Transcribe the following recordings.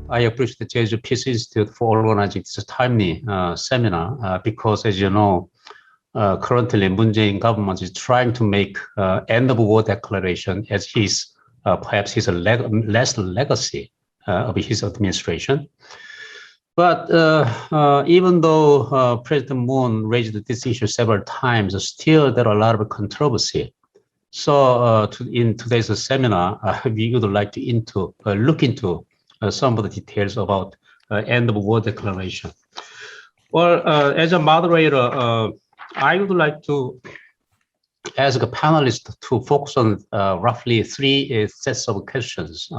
I appreciate the Jeju Peace Institute for organizing this timely seminar because, as you know, currently Moon Jae-in government is trying to make end of war declaration as his perhaps his last legacy of his administration. But even though President Moon raised this issue several times, still there are a lot of controversy. So in today's seminar, we would like to look into some of the details about end of war declaration. Well, as a moderator, I would like to ask a panelist to focus on roughly three sets of questions.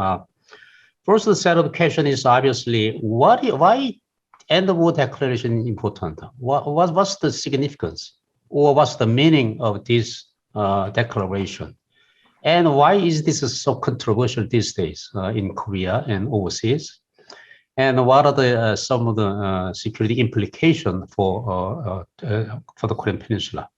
First set of questions is obviously why end of war declaration is important? What's the significance, or what's the meaning of this declaration? And why is this so controversial these days in Korea and overseas? And what are the some of the security implications for the Korean Peninsula?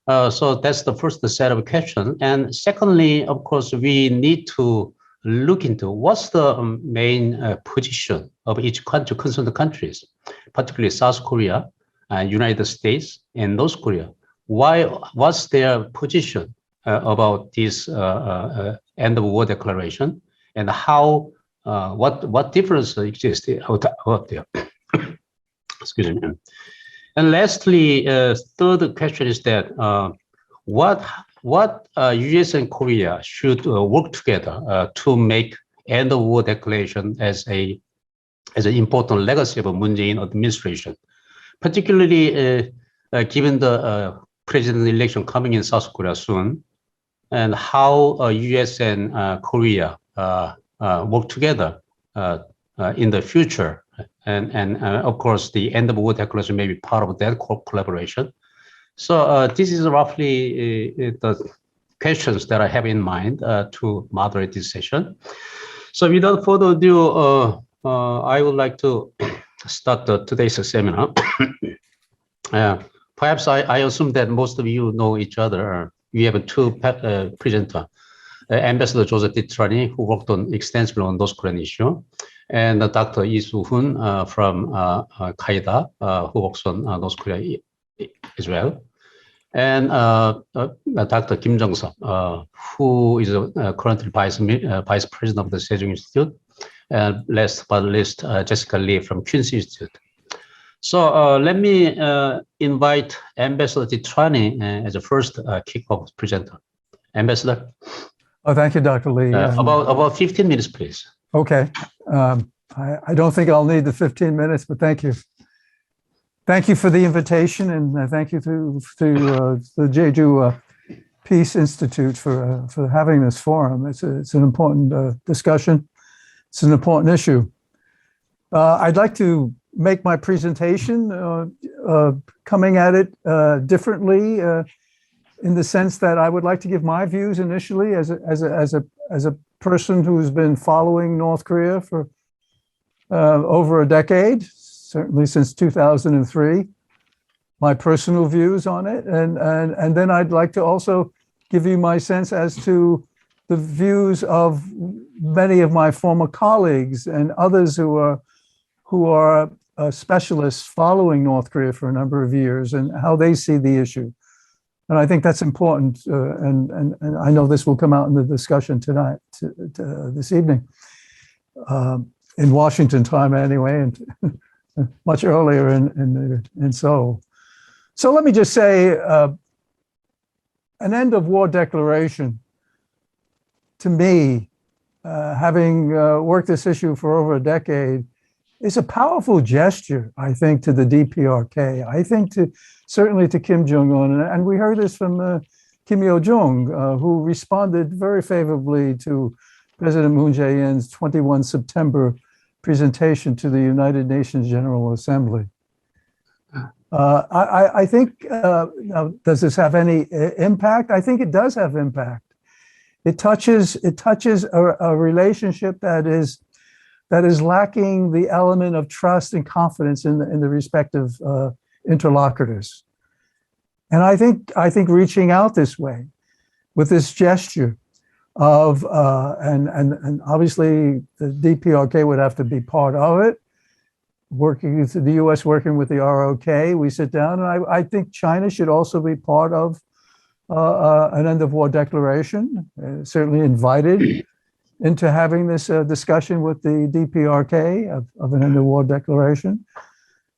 So that's the first set of questions. And secondly, of course, we need to look into what's the main position of each country, concerned countries, particularly South Korea, United States, and North Korea. What's their position about this end of war declaration, and how what difference exists out there? Excuse me. And lastly, third question is that what U.S. and Korea should work together to make end of war declaration as an important legacy of a Moon Jae-in administration, particularly given the president election coming in South Korea soon, and how U.S. and Korea work together in the future. And of course, the end of war declaration may be part of that collaboration. So this is roughly the questions that I have in mind to moderate this session. So without further ado, I would like to start today's seminar. Perhaps I assume that most of you know each other. We have two presenters, Ambassador Joseph DeTrani, who worked extensively on North Korean issue, and Dr. Soohoon from KIDA, who works on North Korea as well, and Dr. Jungsup, who is currently vice president of the Sejong Institute, and last but not least, Jessica Lee from Quincy Institute. So let me invite Ambassador DeTrani as the first kickoff presenter. Ambassador. Oh, thank you, Dr. Lee. About 15 minutes, please. Okay. I don't think I'll need the 15 minutes, but thank you. Thank you for the invitation, and thank you to the Jeju Peace Institute for having this forum. It's an important discussion. It's an important issue. I'd like to make my presentation coming at it differently in the sense that I would like to give my views initially as a person who's been following North Korea for over a decade, certainly since 2003, my personal views on it. And then I'd like to also give you my sense as to the views of many of my former colleagues and others who are specialists following North Korea for a number of years and how they see the issue. And I think that's important. And I know this will come out in the discussion tonight, this evening, in Washington time anyway, and much earlier in Seoul. So let me just say, an end of war declaration, to me, having worked this issue for over a decade, is a powerful gesture, I think, to the DPRK. I think certainly to Kim Jong-un, and we heard this from Kim Yo-jong, who responded very favorably to President Moon Jae-in's 21 September presentation to the United Nations General Assembly. I think, now, does this have any impact? I think it does have impact. It touches a relationship that is lacking the element of trust and confidence in the respective interlocutors. And I think reaching out this way with this gesture of, and obviously the DPRK would have to be part of it, working with the US, working with the ROK. We sit down, and I think China should also be part of an end of war declaration, certainly invited into having this discussion with the DPRK of an end of war declaration.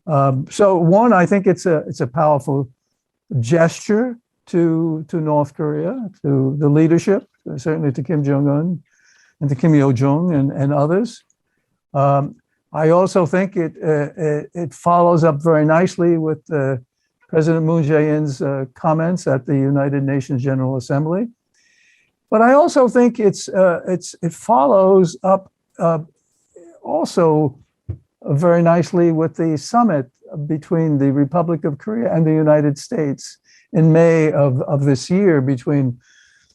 So one, I think it's a powerful gesture to North Korea, to the leadership, certainly to Kim Jong-un and to Kim Yo-jong and others. I also think it follows up very nicely with President Moon Jae-in's comments at the United Nations General Assembly. But I also think it follows up also very nicely with the summit between the Republic of Korea and the United States in May of this year between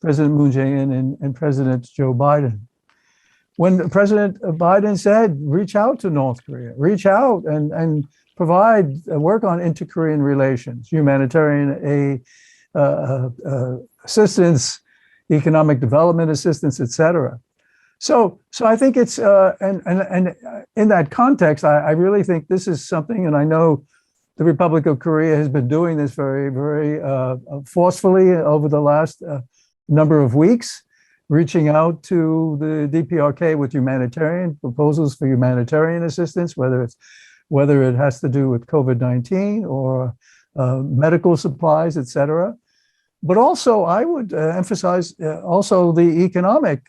President Moon Jae-in and President Joe Biden. When President Biden said, reach out to North Korea, reach out and provide work on inter-Korean relations, humanitarian assistance, economic development assistance, et cetera. So I think it's, and in that context, I really think this is something, and I know the Republic of Korea has been doing this very, very forcefully over the last number of weeks, reaching out to the DPRK with humanitarian proposals for humanitarian assistance, whether it has to do with COVID-19 or medical supplies, et cetera. But also, I would emphasize also the economic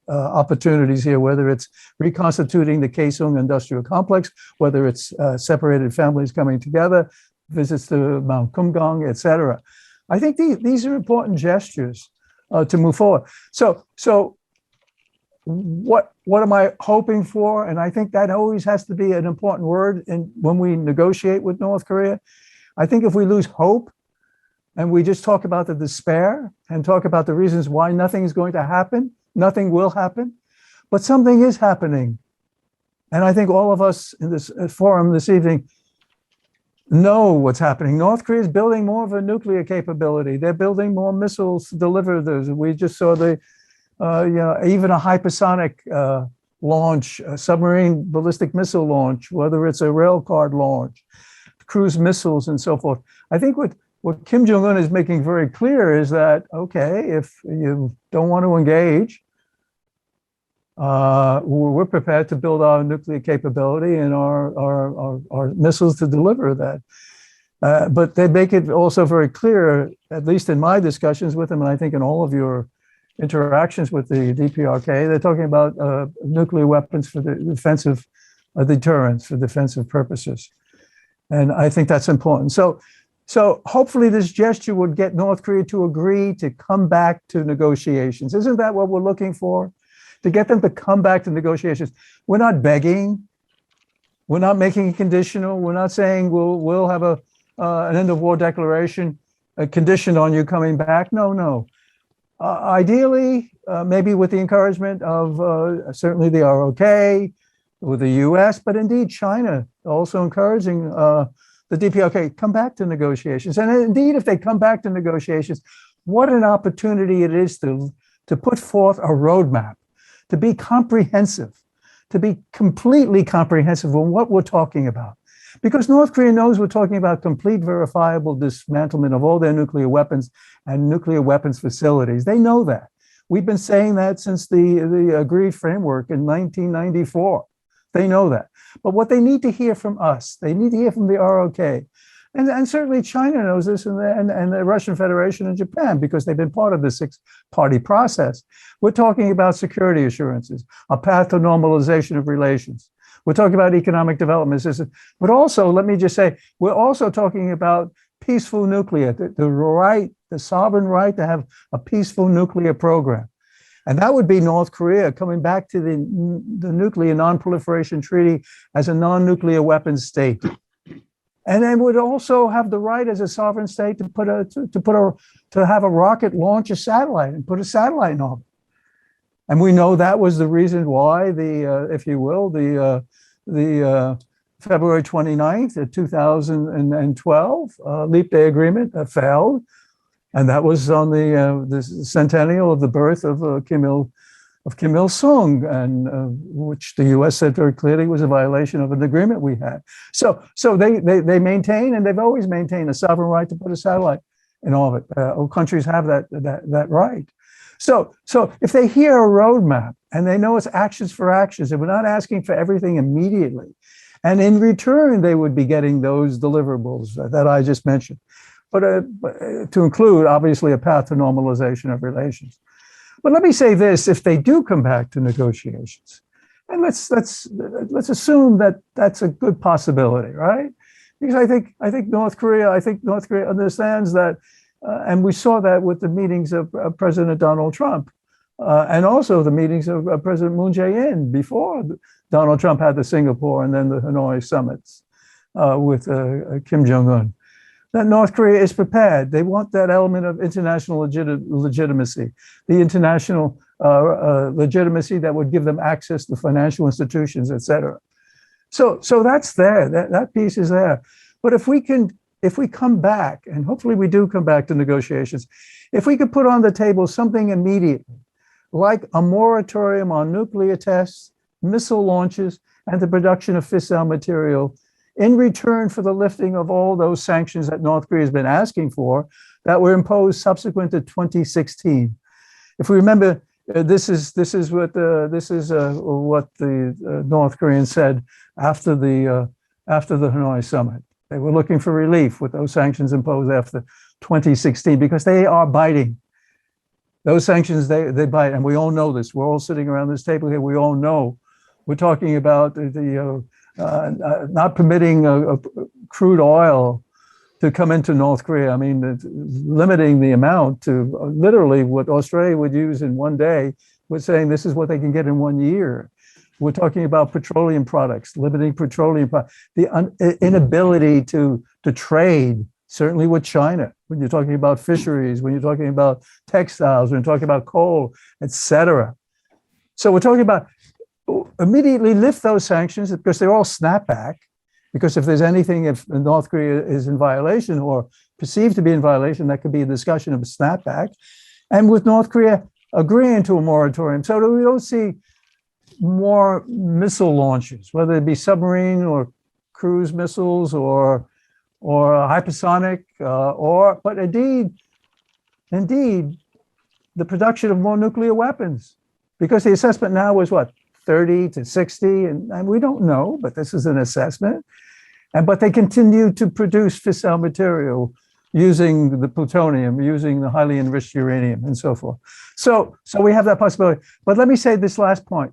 opportunities here, whether it's reconstituting the Kaesong industrial complex, whether it's separated families coming together, visits to Mount Kumgang, et cetera. I think these are important gestures to move forward. So what am I hoping for? And I think that always has to be an important word when we negotiate with North Korea. I think if we lose hope, and we just talk about the despair and talk about the reasons why nothing is going to happen, nothing will happen, but something is happening. And I think all of us in this forum this evening know what's happening. North Korea is building more of a nuclear capability. They're building more missiles to deliver those. We just saw even a hypersonic launch, a submarine ballistic missile launch, whether it's a rail card launch, cruise missiles and so forth. I think what Kim Jong-un is making very clear is that, okay, if you don't want to engage, we're prepared to build our nuclear capability and our missiles to deliver that. But they make it also very clear, at least in my discussions with them, and I think in all of your interactions with the DPRK, they're talking about nuclear weapons for the defensive deterrence, for defensive purposes. And I think that's important. So hopefully this gesture would get North Korea to agree to come back to negotiations. Isn't that what we're looking for? To get them to come back to negotiations. We're not begging. We're not making it conditional. We're not saying we'll have an end of war declaration conditioned on you coming back. No. Ideally, maybe with the encouragement of certainly the ROK, with the US, but indeed China also encouraging the DPRK, come back to negotiations. And indeed, if they come back to negotiations, what an opportunity it is to put forth a roadmap, to be comprehensive, to be completely comprehensive on what we're talking about. Because North Korea knows we're talking about complete verifiable dismantlement of all their nuclear weapons and nuclear weapons facilities. They know that. We've been saying that since the agreed framework in 1994. They know that. But what they need to hear from us, they need to hear from the ROK. And certainly China knows this, and the Russian Federation and Japan, because they've been part of the six-party process. We're talking about security assurances, a path to normalization of relations. We're talking about economic development assistance. But also, let me just say, we're also talking about peaceful nuclear, the sovereign right to have a peaceful nuclear program. And that would be North Korea coming back to the Nuclear Non-Proliferation Treaty as a non-nuclear weapons state. And then would also have the right as a sovereign state to have a rocket launch a satellite and put a satellite in orbit. And we know that was the reason why the February 29th, 2012 Leap Day Agreement failed. And that was on the centennial of the birth of Kim Il-sung, and which the U.S. said very clearly was a violation of an agreement we had. So they maintain, and they've always maintained, a sovereign right to put a satellite in orbit. All countries have that right. So if they hear a roadmap and they know it's actions for actions, and we're not asking for everything immediately, and in return they would be getting those deliverables that I just mentioned, but to include obviously a path to normalization of relations. But let me say this: if they do come back to negotiations, and let's assume that that's a good possibility, right? Because I think North Korea understands that, and we saw that with the meetings of President Donald Trump, and also the meetings of President Moon Jae-in before Donald Trump had the Singapore and then the Hanoi summits with Kim Jong-un. That North Korea is prepared. They want that element of international legitimacy, the international legitimacy that would give them access to financial institutions, et cetera. So that's there. That piece is there. But if we come back, and hopefully we do come back to negotiations, if we could put on the table something immediately, like a moratorium on nuclear tests, missile launches, and the production of fissile material, in return for the lifting of all those sanctions that North Korea has been asking for, that were imposed subsequent to 2016. If we remember, this is what the North Koreans said after the Hanoi summit. They were looking for relief with those sanctions imposed after 2016 because they are biting. Those sanctions, they bite, and we all know this. We're all sitting around this table here. We all know. We're talking about not permitting crude oil to come into North Korea. I mean, limiting the amount to literally what Australia would use in one day. We're saying this is what they can get in 1 year. We're talking about petroleum products, limiting petroleum products, the inability to trade, certainly with China, when you're talking about fisheries, when you're talking about textiles, when you're talking about coal, et cetera. So we're talking about immediately lift those sanctions because they're all snapback. Because if there's anything, if North Korea is in violation or perceived to be in violation, that could be a discussion of a snapback. And with North Korea agreeing to a moratorium, so that we don't see more missile launches, whether it be submarine or cruise missiles or hypersonic, but indeed, the production of more nuclear weapons. Because the assessment now was what? 30 to 60, and we don't know, but this is an assessment. But they continue to produce fissile material using the plutonium, using the highly enriched uranium, and so forth. So we have that possibility. But let me say this last point.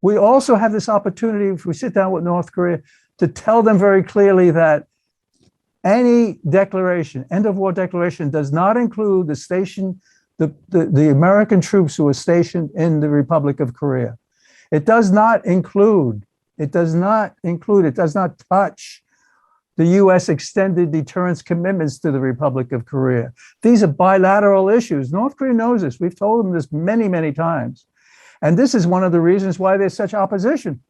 We also have this opportunity, if we sit down with North Korea, to tell them very clearly that any declaration, end of war declaration, does not include the American troops who are stationed in the Republic of Korea. It does not touch the U.S. extended deterrence commitments to the Republic of Korea. These are bilateral issues. North Korea knows this. We've told them this many, many times. And this is one of the reasons why there's such opposition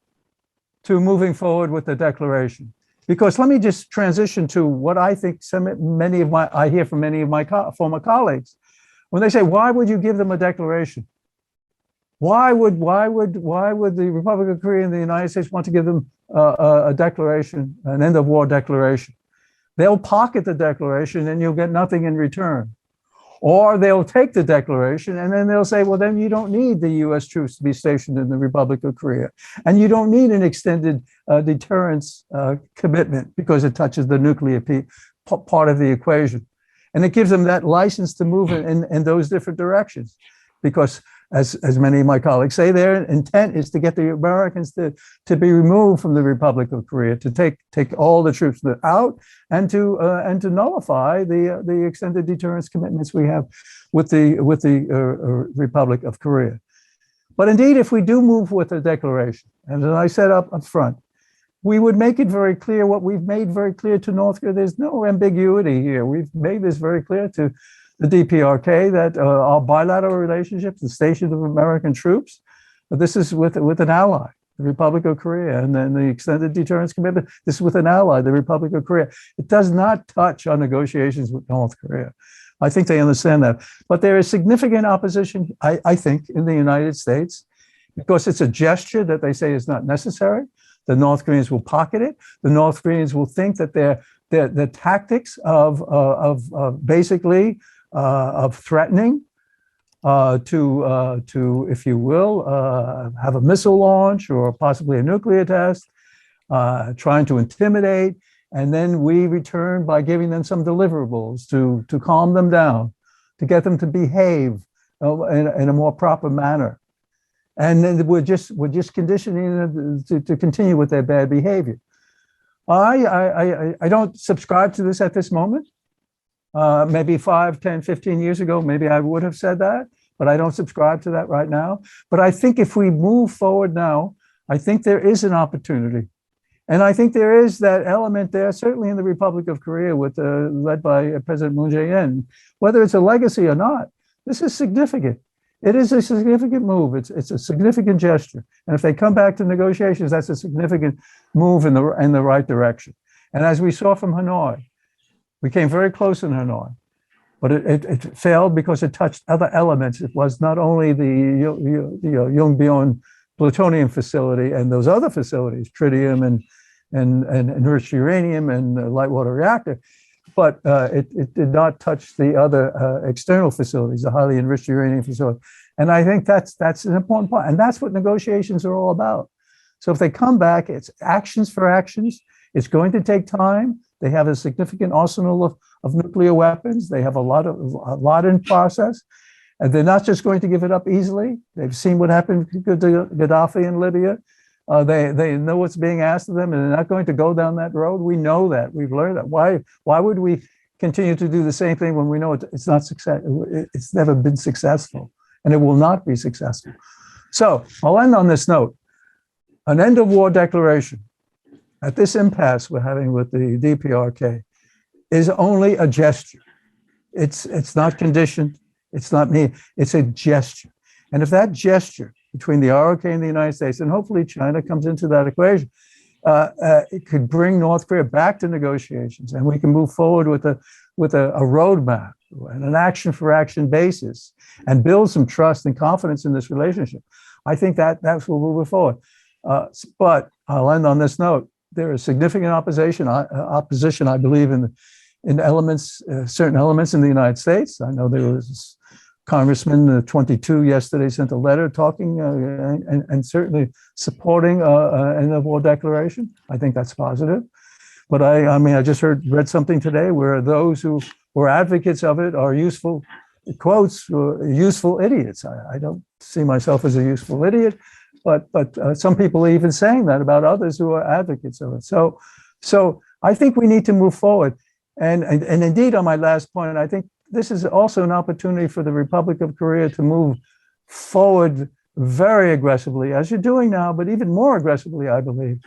to moving forward with the declaration. Because let me just transition to what I think I hear from many of my former colleagues. When they say, why would you give them a declaration? Why would the Republic of Korea and the United States want to give them a declaration, an end of war declaration? They'll pocket the declaration and you'll get nothing in return. Or they'll take the declaration and then they'll say, well, then you don't need the US troops to be stationed in the Republic of Korea. And you don't need an extended deterrence commitment because it touches the nuclear part of the equation. And it gives them that license to move in those different directions. Because as many of my colleagues say, their intent is to get the Americans to be removed from the Republic of Korea, to take all the troops out and to nullify the extended deterrence commitments we have with the Republic of Korea. But indeed, if we do move with a declaration, and as I said up front, we would make it very clear what we've made very clear to North Korea. There's no ambiguity here. We've made this very clear to the DPRK that our bilateral relationships, the station of American troops, this is with an ally, the Republic of Korea, and then the extended deterrence commitment, this is with an ally, the Republic of Korea. It does not touch our negotiations with North Korea. I think they understand that. But there is significant opposition, I think, in the United States, because it's a gesture that they say is not necessary. The North Koreans will pocket it. The North Koreans will think that the tactics of basically of threatening to, if you will, have a missile launch or possibly a nuclear test, trying to intimidate, and then we return by giving them some deliverables to calm them down, to get them to behave in a more proper manner. And then we're just conditioning them to continue with their bad behavior. I don't subscribe to this at this moment. Maybe 5, 10, 15 years ago, maybe I would have said that, but I don't subscribe to that right now. But I think if we move forward now, I think there is an opportunity. And I think there is that element there, certainly in the Republic of Korea, led by President Moon Jae-in. Whether it's a legacy or not, this is significant. It is a significant move. It's a significant gesture. And if they come back to negotiations, that's a significant move in the right direction. And as we saw from Hanoi, we came very close in Hanoi, but it failed because it touched other elements. It was not only the Yongbyon plutonium facility and those other facilities, tritium and enriched uranium and the light water reactor, but it did not touch the other external facilities, the highly enriched uranium facility. And I think that's an important part. And that's what negotiations are all about. So if they come back, it's actions for actions. It's going to take time. They have a significant arsenal of nuclear weapons. They have a lot in process. And they're not just going to give it up easily. They've seen what happened to Gaddafi in Libya. They know what's being asked of them, and they're not going to go down that road. We know that. We've learned that. Why would we continue to do the same thing when we know it's not success? It's never been successful, and it will not be successful. So I'll end on this note. An end of war declaration at this impasse we're having with the DPRK is only a gesture. It's not conditioned. It's not me. It's a gesture. And if that gesture between the ROK and the United States, and hopefully China comes into that equation, it could bring North Korea back to negotiations, and we can move forward with a roadmap and an action for action basis and build some trust and confidence in this relationship. I think that's what we'll move forward. But I'll end on this note. There is significant opposition, I believe, in elements, certain elements in the United States. I know there was Congressman 22 yesterday sent a letter talking and certainly supporting an end of war declaration. I think that's positive. But I just read something today where those who were advocates of it are useful, quotes, useful idiots. I don't see myself as a useful idiot, but some people are even saying that about others who are advocates of it. So I think we need to move forward. And indeed, on my last point, I think this is also an opportunity for the Republic of Korea to move forward very aggressively, as you're doing now, but even more aggressively, I believe,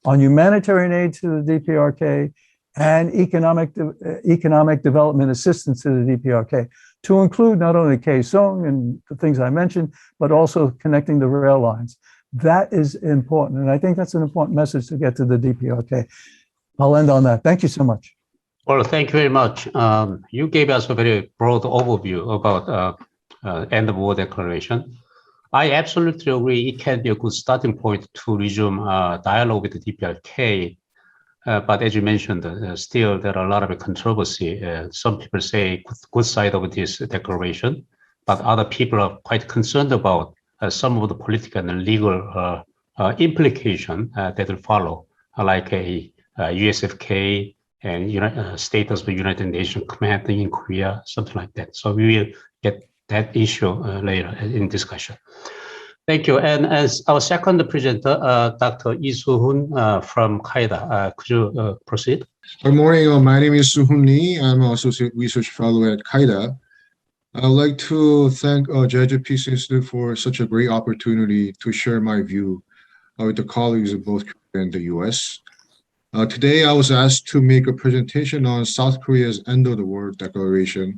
on humanitarian aid to the DPRK and economic development assistance to the DPRK, to include not only Kaesong and the things I mentioned, but also connecting the rail lines. That is important. And I think that's an important message to get to the DPRK. I'll end on that. Thank you so much. Well, thank you very much. You gave us a very broad overview about end of war declaration. I absolutely agree. It can be a good starting point to resume dialogue with the DPRK. But as you mentioned, still there are a lot of controversy. Some people say good side of this declaration, but other people are quite concerned about some of the political and legal implication that will follow, like a USFK and status of the United Nations Command in Korea, something like that. So we will get that issue later in discussion. Thank you. And as our second presenter, Dr. Soohoon from KIDA, could you proceed? Good morning. My name is Soohoon Lee. I'm an Associate Research Fellow at KIDA. I'd like to thank Jeju Peace Institute for such a great opportunity to share my view with the colleagues of both Korea and the US. Today, I was asked to make a presentation on South Korea's End of the War Declaration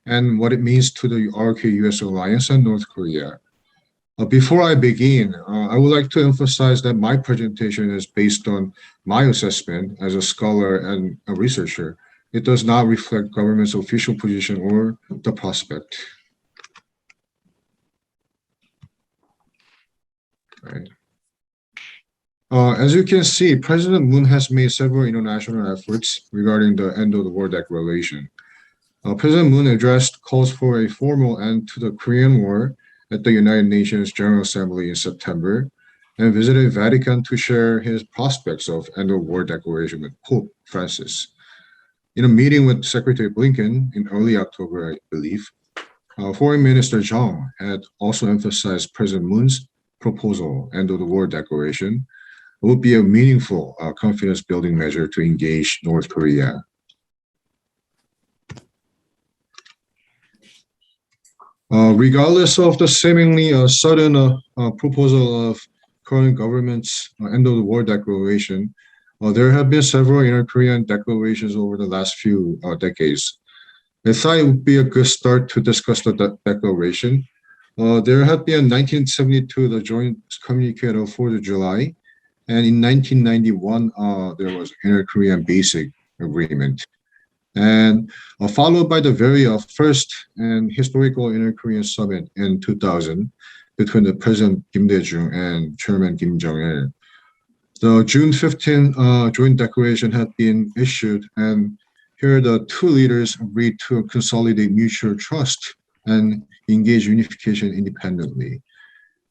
and what it means to the ROK-US alliance and North Korea. Before I begin, I would like to emphasize that my presentation is based on my assessment as a scholar and a researcher, it does not reflect government's official position or the prospect. Right. As you can see, President Moon has made several international efforts regarding the end of the war declaration. President Moon addressed calls for a formal end to the Korean War at the United Nations General Assembly in September and visited Vatican to share his prospects of end of war declaration with Pope Francis. In a meeting with Secretary Blinken in early October, I believe, Foreign Minister Jung had also emphasized President Moon's proposal, end of the war declaration, would be a meaningful confidence-building measure to engage North Korea. Regardless of the seemingly sudden proposal of current government's end of the war declaration, there have been several inter-Korean declarations over the last few decades. I thought it would be a good start to discuss the declaration. There had been in 1972 the joint communique of 4th of July, and in 1991 there was inter-Korean basic agreement, and followed by the very first and historical inter-Korean summit in 2000 between the President Kim Dae-jung and Chairman Kim Jong-il. The June 15 joint declaration had been issued, and here the two leaders agreed to consolidate mutual trust and engage unification independently.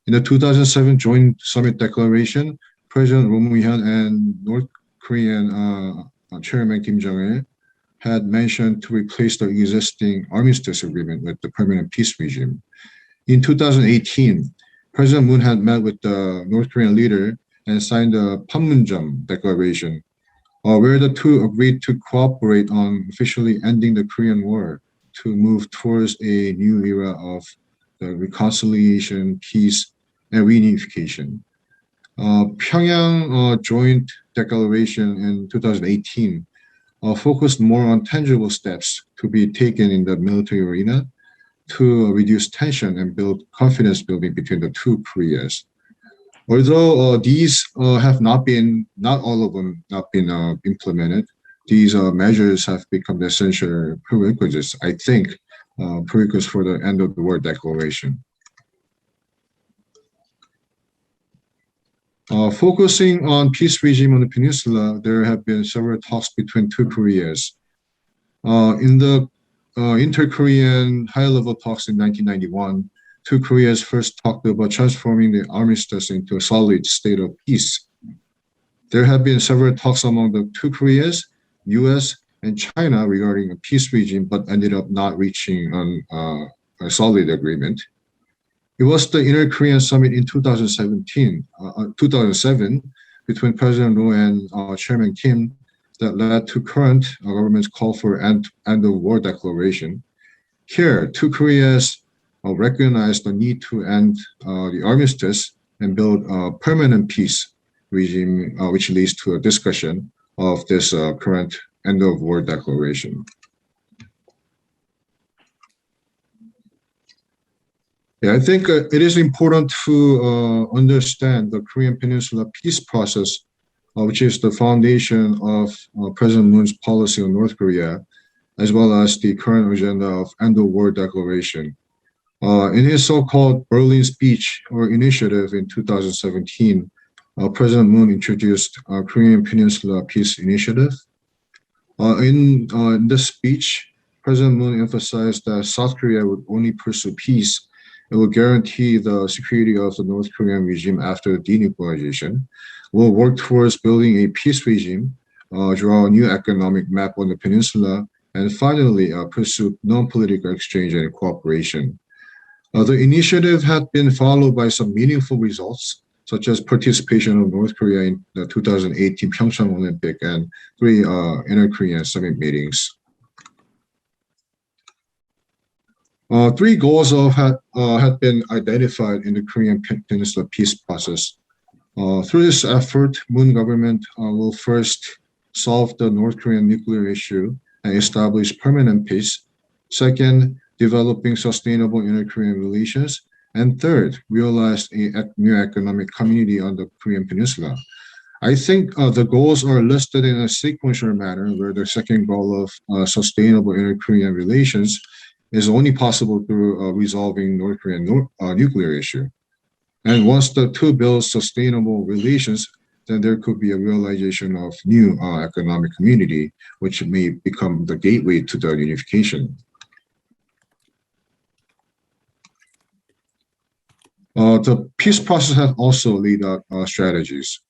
In the 2007 joint summit declaration, President Roh Moo-hyun and North Korean Chairman Kim Jong-il had mentioned to replace the existing armistice agreement with the permanent peace regime. In 2018, President Moon had met with the North Korean leader and signed the Panmunjom Declaration, where the two agreed to cooperate on officially ending the Korean War to move towards a new era of the reconciliation, peace, and reunification. Pyongyang Joint Declaration in 2018 focused more on tangible steps to be taken in the military arena to reduce tension and build confidence building between the two Koreas. Although these have not all of them not been implemented, these measures have become the essential prerequisites, I think, prerequisites for the end of the war declaration. Focusing on peace regime on the peninsula, there have been several talks between two Koreas. In the inter-Korean high-level talks in 1991, two Koreas first talked about transforming the armistice into a solid state of peace. There have been several talks among the two Koreas, US, and China regarding a peace regime, but ended up not reaching a solid agreement. It was the Inter-Korean Summit in 2007 between President Roh and Chairman Kim that led to current government's call for end of war declaration. Here, two Koreas recognized the need to end the armistice and build a permanent peace regime, which leads to a discussion of this current end of war declaration. Yeah, I think it is important to understand the Korean Peninsula peace process, which is the foundation of President Moon's policy on North Korea, as well as the current agenda of end of war declaration. In his so-called Berlin speech or initiative in 2017, President Moon introduced Korean Peninsula Peace Initiative. In this speech, President Moon emphasized that South Korea would only pursue peace. It will guarantee the security of the North Korean regime after denuclearization, will work towards building a peace regime, draw a new economic map on the peninsula, and finally pursue non-political exchange and cooperation. The initiative had been followed by some meaningful results, such as participation of North Korea in the 2018 Pyeongchang Olympic and 3 inter-Korean summit meetings. 3 goals had been identified in the Korean Peninsula peace process. Through this effort, Moon government will first solve the North Korean nuclear issue and establish permanent peace. Second, developing sustainable inter-Korean relations. And third, realize a new economic community on the Korean Peninsula. I think the goals are listed in a sequential manner, where the second goal of sustainable inter-Korean relations is only possible through resolving North Korean nuclear issue. And once the two build sustainable relations, then there could be a realization of new economic community, which may become the gateway to the unification. The peace process has also laid out strategies.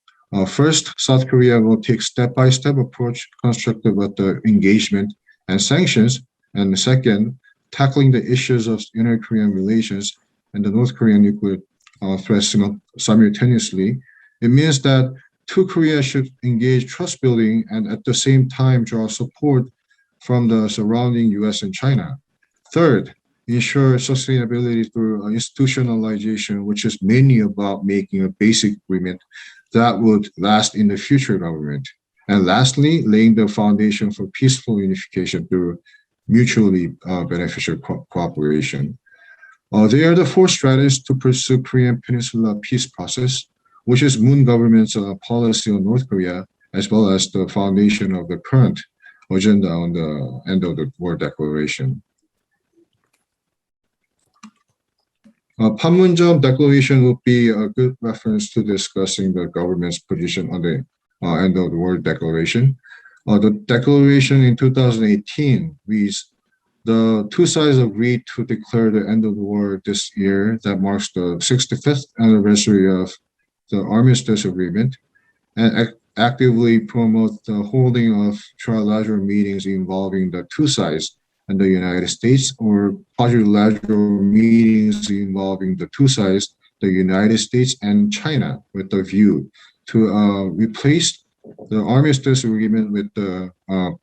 First, South Korea will take step-by-step approach constructive with the engagement and sanctions. And second, tackling the issues of inter-Korean relations and the North Korean nuclear threats simultaneously. It means that two Korea should engage trust building and at the same time draw support from the surrounding US and China. Third, ensure sustainability through institutionalization, which is mainly about making a basic agreement that would last in the future government. And lastly, laying the foundation for peaceful unification through mutually beneficial cooperation. They are the four strategies to pursue Korean Peninsula peace process, which is Moon government's policy on North Korea, as well as the foundation of the current agenda on the end of the war declaration. Panmunjom Declaration would be a good reference to discussing the government's position on the end of the war declaration. The declaration in 2018 reads, the two sides agreed to declare the end of the war this year. That marks the 65th anniversary of the Armistice Agreement, and actively promote the holding of trilateral meetings involving the two sides and the United States, or quadrilateral meetings involving the two sides, the United States and China, with the view to replace the Armistice Agreement with the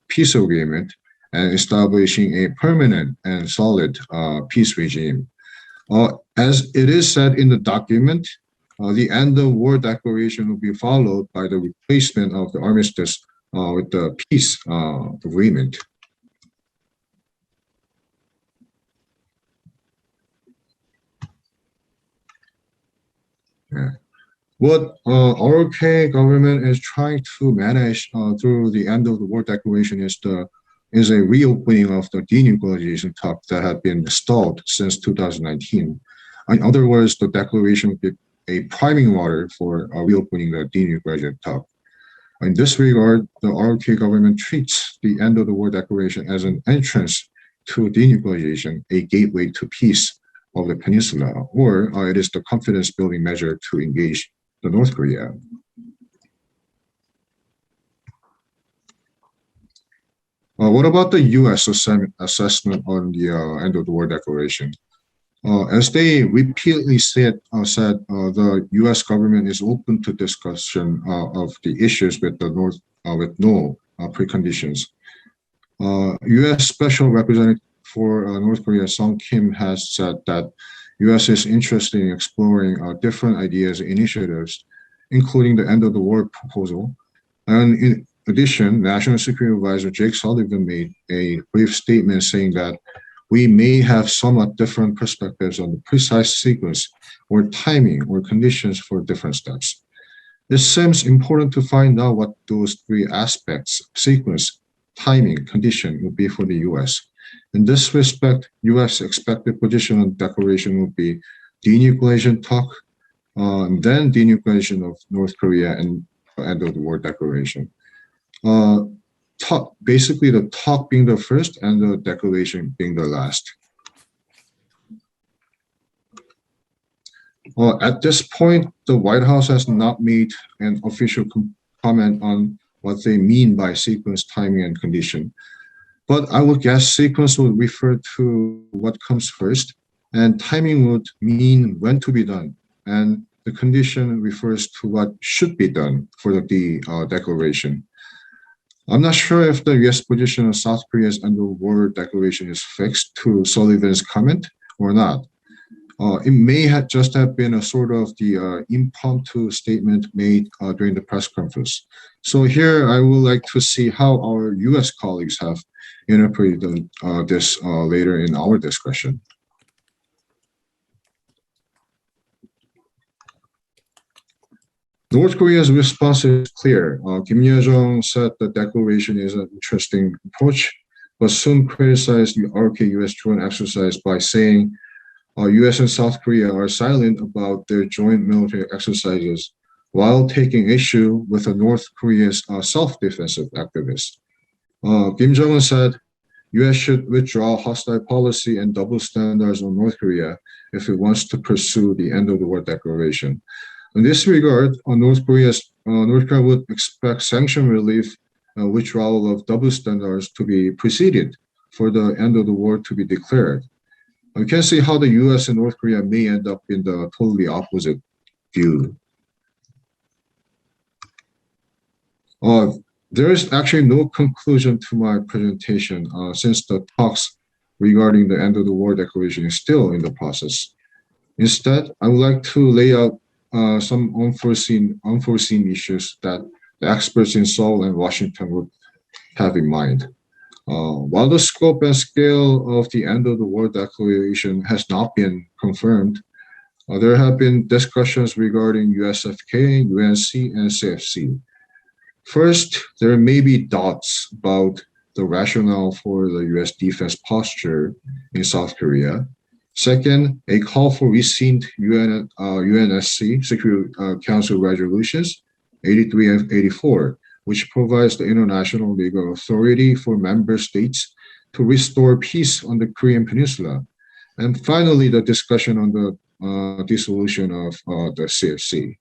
peace agreement and establishing a permanent and solid peace regime. As it is said in the document, the end of war declaration will be followed by the replacement of the armistice with the peace agreement. Yeah. What ROK government is trying to manage through the end of the war declaration is a reopening of the denuclearization talk that had been stalled since 2019. In other words, the declaration would be a priming water for reopening the denuclearization talk. In this regard, the ROK government treats the end of the war declaration as an entrance to denuclearization, a gateway to peace of the peninsula, or it is the confidence building measure to engage the North Korea. What about the US assessment on the end of the war declaration? As they repeatedly said, the US government is open to discussion of the issues with the North with no preconditions. US Special Representative for North Korea, Sung Kim, has said that US is interested in exploring different ideas and initiatives, including the end of the war proposal. And in addition, National Security Advisor Jake Sullivan made a brief statement saying that we may have somewhat different perspectives on the precise sequence or timing or conditions for different steps. It seems important to find out what those three aspects, sequence, timing, condition, would be for the US. In this respect, US expected position on declaration would be denuclearization talk, then denuclearization of North Korea, and end of the war declaration. Basically the talk being the first and the declaration being the last. At this point, the White House has not made an official comment on what they mean by sequence, timing, and condition. But I would guess sequence would refer to what comes first, and timing would mean when to be done, and the condition refers to what should be done for the declaration. I'm not sure if the US position on South Korea's end of war declaration is fixed to Sullivan's comment or not. It may just have been a sort of the impromptu statement made during the press conference. So here I would like to see how our US colleagues have interpreted this later in our discussion. North Korea's response is clear. Kim Yo-jong said the declaration is an interesting approach, but soon criticized the ROK-US joint exercise by saying US and South Korea are silent about their joint military exercises while taking issue with the North Korea's self-defensive activists. Kim Jong-un said US should withdraw hostile policy and double standards on North Korea if it wants to pursue the end of the war declaration. In this regard, North Korea would expect sanction relief, withdrawal of double standards to be preceded for the end of the war to be declared. You can see how the US and North Korea may end up in the totally opposite view. There is actually no conclusion to my presentation since the talks regarding the end of the war declaration is still in the process. Instead, I would like to lay out some unforeseen issues that the experts in Seoul and Washington would have in mind. While the scope and scale of the end of the war declaration has not been confirmed, there have been discussions regarding USFK, UNC, and CFC. First, there may be doubts about the rationale for the US defense posture in South Korea. Second, a call for rescind UNSC Security Council resolutions 83 and 84, which provides the international legal authority for member states to restore peace on the Korean Peninsula. And finally, the discussion on the dissolution of the CFC.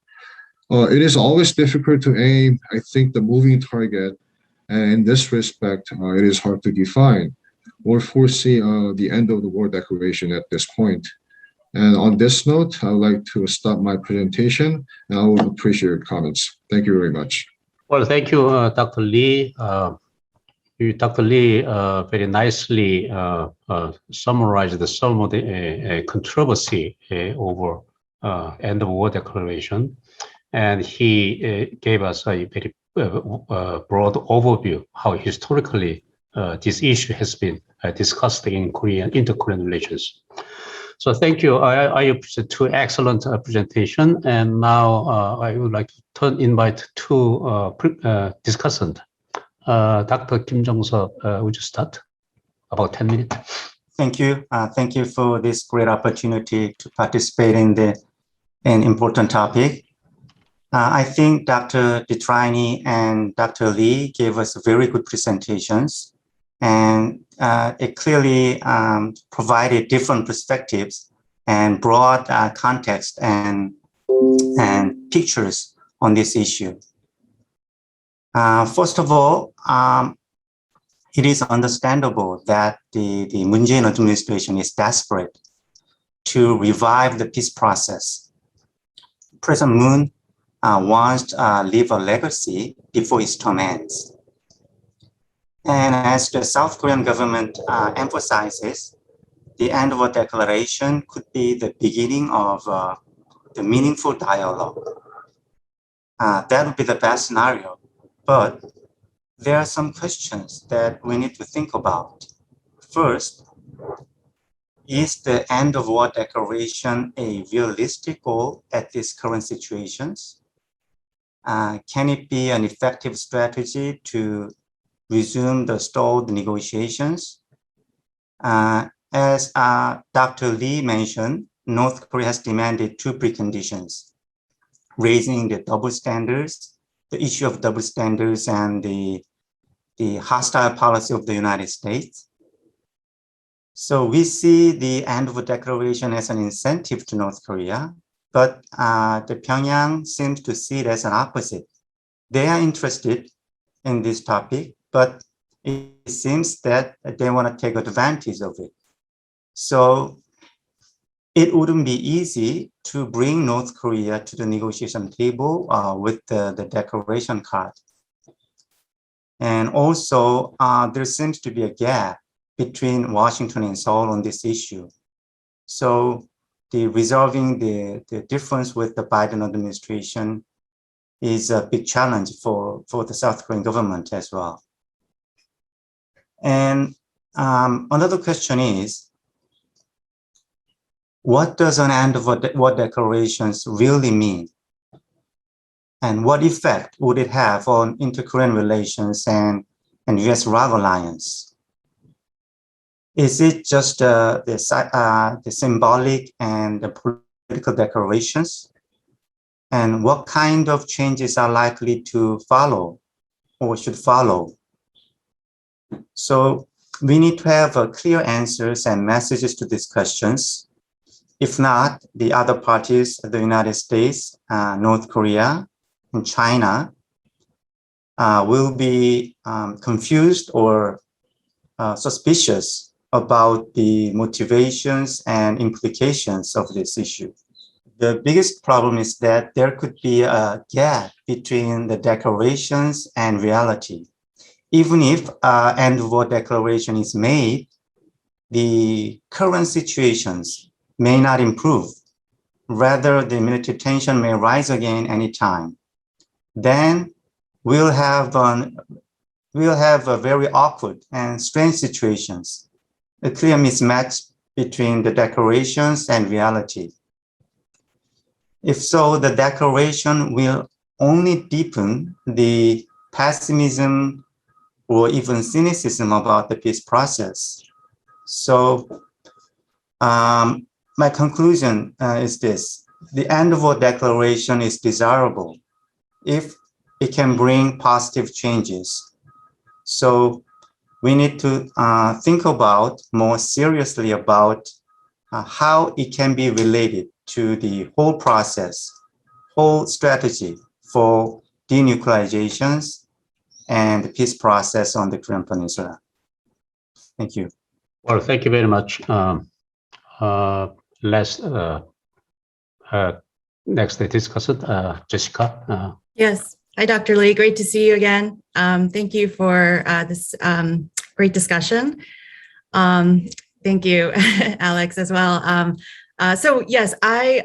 It is always difficult to aim, I think, the moving target, and in this respect, it is hard to define or foresee the end of the war declaration at this point. And on this note, I would like to stop my presentation, and I will appreciate your comments. Thank you very much. Well, thank you, Dr. Lee. Dr. Lee very nicely summarized some of the controversy over end of war declaration. And he gave us a very broad overview how historically this issue has been discussed in inter-Korean relations. So thank you. I appreciate two excellent presentation. And now I would like to invite two discussants. Dr. Kim Jungsup, would you start? About 10 minutes. Thank you. Thank you for this great opportunity to participate in an important topic. I think Dr. DeTrani and Dr. Lee gave us very good presentations, and it clearly provided different perspectives and broad context and pictures on this issue. First of all, it is understandable that the Moon Jae-in administration is desperate to revive the peace process. President Moon wants to leave a legacy before his term ends. And as the South Korean government emphasizes, the EndofWar Declaration could be the beginning of the meaningful dialogue. That would be the best scenario. But there are some questions that we need to think about. First, is the EndofWar Declaration a realistic goal at these current situations? Can it be an effective strategy to resume the stalled negotiations? As Dr. Lee mentioned, North Korea has demanded two preconditions: raising the double standards, the issue of double standards, and the hostile policy of the United States. So we see the EndofWar Declaration as an incentive to North Korea, but the Pyongyang seems to see it as an opposite. They are interested in this topic, but it seems that they want to take advantage of it. So it wouldn't be easy to bring North Korea to the negotiation table with the declaration card. And also, there seems to be a gap between Washington and Seoul on this issue. So resolving the difference with the Biden administration is a big challenge for the South Korean government as well. And another question is, what does an EndofWar declarations really mean? And what effect would it have on inter-Korean relations and US-ROK alliance? Is it just the symbolic and the political declarations? And what kind of changes are likely to follow or should follow? So we need to have clear answers and messages to these questions. If not, the other parties, the United States, North Korea, and China, will be confused or suspicious about the motivations and implications of this issue. The biggest problem is that there could be a gap between the declarations and reality. Even if EndoftheWar Declaration is made, the current situations may not improve. Rather, the military tension may rise again anytime. Then we'll have a very awkward and strange situations, a clear mismatch between the declarations and reality. If so, the declaration will only deepen the pessimism or even cynicism about the peace process. So my conclusion is this: the EndoftheWar Declaration is desirable if it can bring positive changes. So we need to think about more seriously about how it can be related to the whole process, whole strategy for denuclearizations and the peace process on the Korean Peninsula. Thank you. Well, thank you very much. Next discussant, Jessica. Yes. Hi, Dr. Lee. Great to see you again. Thank you for this great discussion. Thank you, Alex, as well. So yes, I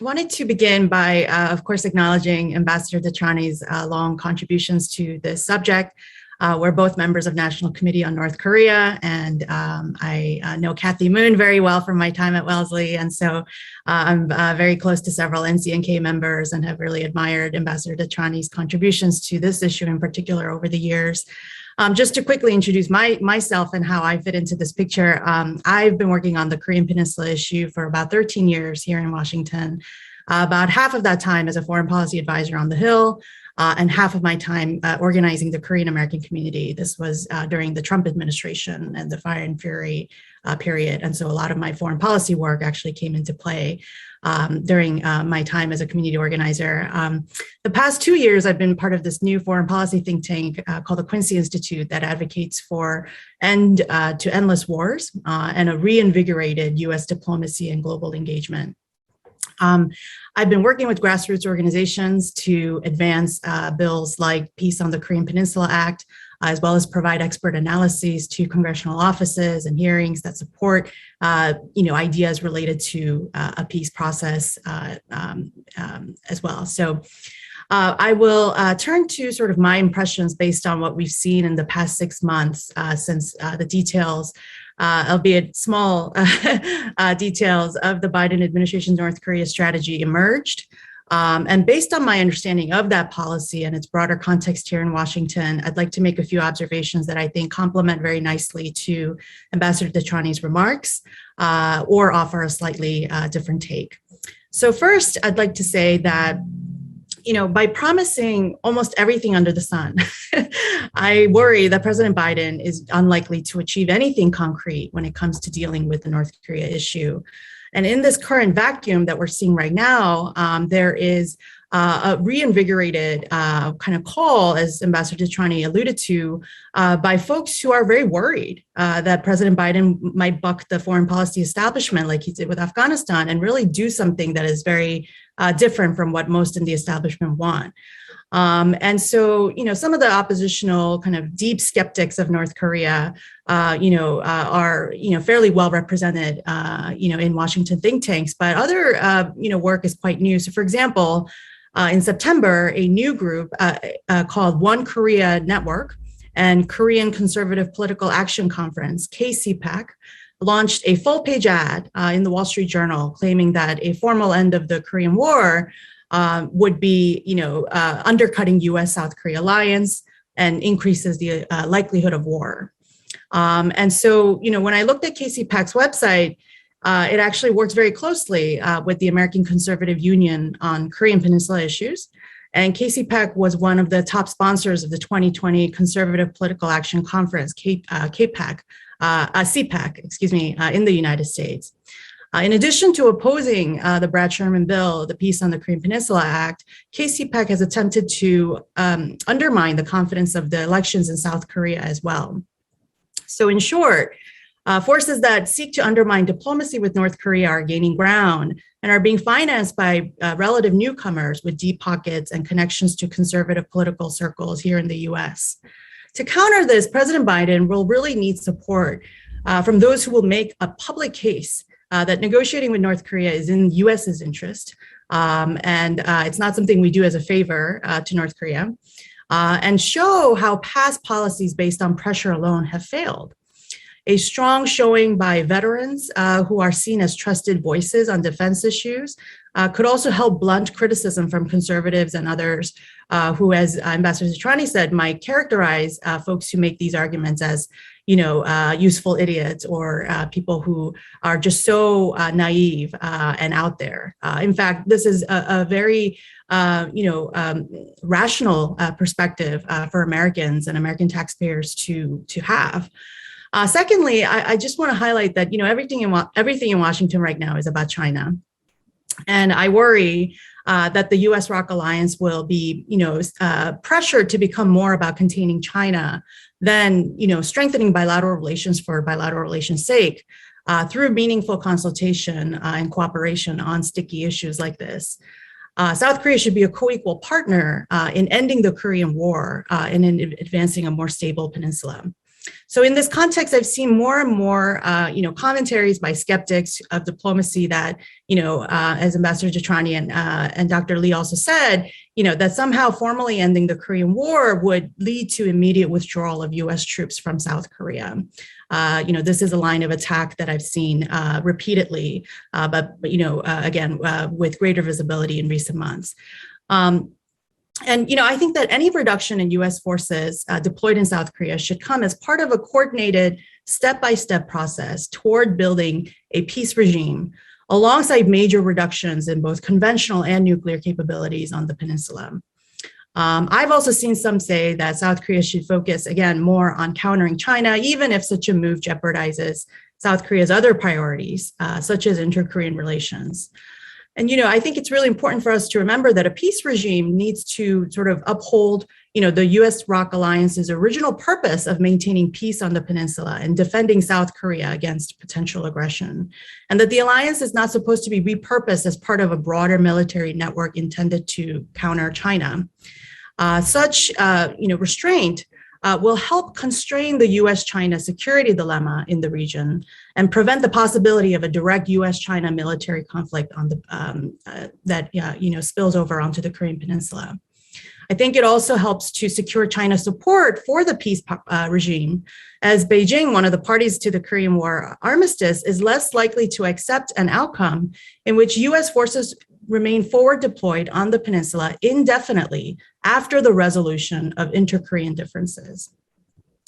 wanted to begin by, of course, acknowledging Ambassador DeTrani's long contributions to this subject. We're both members of National Committee on North Korea, and I know Kathy Moon very well from my time at Wellesley, and so I'm very close to several NCNK members and have really admired Ambassador DeTrani's contributions to this issue in particular over the years. Just to quickly introduce myself and how I fit into this picture, I've been working on the Korean Peninsula issue for about 13 years here in Washington, about half of that time as a foreign policy advisor on the Hill, and half of my time organizing the Korean American community. This was during the Trump administration and the Fire and Fury period. And so a lot of my foreign policy work actually came into play during my time as a community organizer. The past 2 years, I've been part of this new foreign policy think tank called the Quincy Institute that advocates for end to endless wars and a reinvigorated US diplomacy and global engagement. I've been working with grassroots organizations to advance bills like Peace on the Korean Peninsula Act, as well as provide expert analyses to congressional offices and hearings that support, ideas related to a peace process as well. So I will turn to sort of my impressions based on what we've seen in the past 6 months since the details, albeit small details of the Biden administration's North Korea strategy emerged. And based on my understanding of that policy and its broader context here in Washington, I'd like to make a few observations that I think complement very nicely to Ambassador DeTrani's remarks or offer a slightly different take. So first, I'd like to say that by promising almost everything under the sun, I worry that President Biden is unlikely to achieve anything concrete when it comes to dealing with the North Korea issue. And in this current vacuum that we're seeing right now, there is a reinvigorated kind of call, as Ambassador DeTrani alluded to, by folks who are very worried that President Biden might buck the foreign policy establishment like he did with Afghanistan and really do something that is very different from what most in the establishment want. And so, some of the oppositional kind of deep skeptics of North Korea, are, fairly well represented, in Washington think tanks, but other, work is quite new. So for example, in September, a new group called One Korea Network and Korean Conservative Political Action Conference, KCPAC, launched a full-page ad in the Wall Street Journal claiming that a formal end of the Korean War would be, undercutting U.S.-South Korea alliance and increases the likelihood of war. And so, when I looked at KCPAC's website, it actually works very closely with the American Conservative Union on Korean Peninsula issues. And KCPAC was one of the top sponsors of the 2020 Conservative Political Action Conference, CPAC, in the United States. In addition to opposing the Brad-Sherman bill, the Peace on the Korean Peninsula Act, KCPAC has attempted to undermine the confidence of the elections in South Korea as well. So in short, forces that seek to undermine diplomacy with North Korea are gaining ground and are being financed by relative newcomers with deep pockets and connections to conservative political circles here in the US. To counter this, President Biden will really need support from those who will make a public case that negotiating with North Korea is in the US's interest. And it's not something we do as a favor to North Korea, and show how past policies based on pressure alone have failed. A strong showing by veterans who are seen as trusted voices on defense issues could also help blunt criticism from conservatives and others who, as Ambassador DeTrani said, might characterize folks who make these arguments as, useful idiots or people who are just so naive and out there. In fact, this is a very, rational perspective for Americans and American taxpayers to have. Secondly, I just want to highlight that, everything in Washington right now is about China. And I worry that the US-ROK alliance will be, pressured to become more about containing China than, strengthening bilateral relations for bilateral relations' sake through meaningful consultation and cooperation on sticky issues like this. South Korea should be a co-equal partner in ending the Korean War and in advancing a more stable peninsula. So in this context, I've seen more and more, commentaries by skeptics of diplomacy that, as Ambassador DeTrani and Dr. Lee also said, that somehow formally ending the Korean War would lead to immediate withdrawal of U.S. troops from South Korea. This is a line of attack that I've seen repeatedly, but again, with greater visibility in recent months. And, I think that any reduction in U.S. forces deployed in South Korea should come as part of a coordinated step-by-step process toward building a peace regime alongside major reductions in both conventional and nuclear capabilities on the peninsula. I've also seen some say that South Korea should focus, again, more on countering China, even if such a move jeopardizes South Korea's other priorities, such as inter-Korean relations. And, I think it's really important for us to remember that a peace regime needs to sort of uphold, the US-ROK alliance's original purpose of maintaining peace on the peninsula and defending South Korea against potential aggression. And that the alliance is not supposed to be repurposed as part of a broader military network intended to counter China. Such restraint will help constrain the U.S.-China security dilemma in the region and prevent the possibility of a direct U.S.-China military conflict on the that spills over onto the Korean Peninsula. I think it also helps to secure China's support for the peace regime, as Beijing, one of the parties to the Korean War armistice, is less likely to accept an outcome in which U.S. forces remain forward deployed on the peninsula indefinitely after the resolution of inter-Korean differences.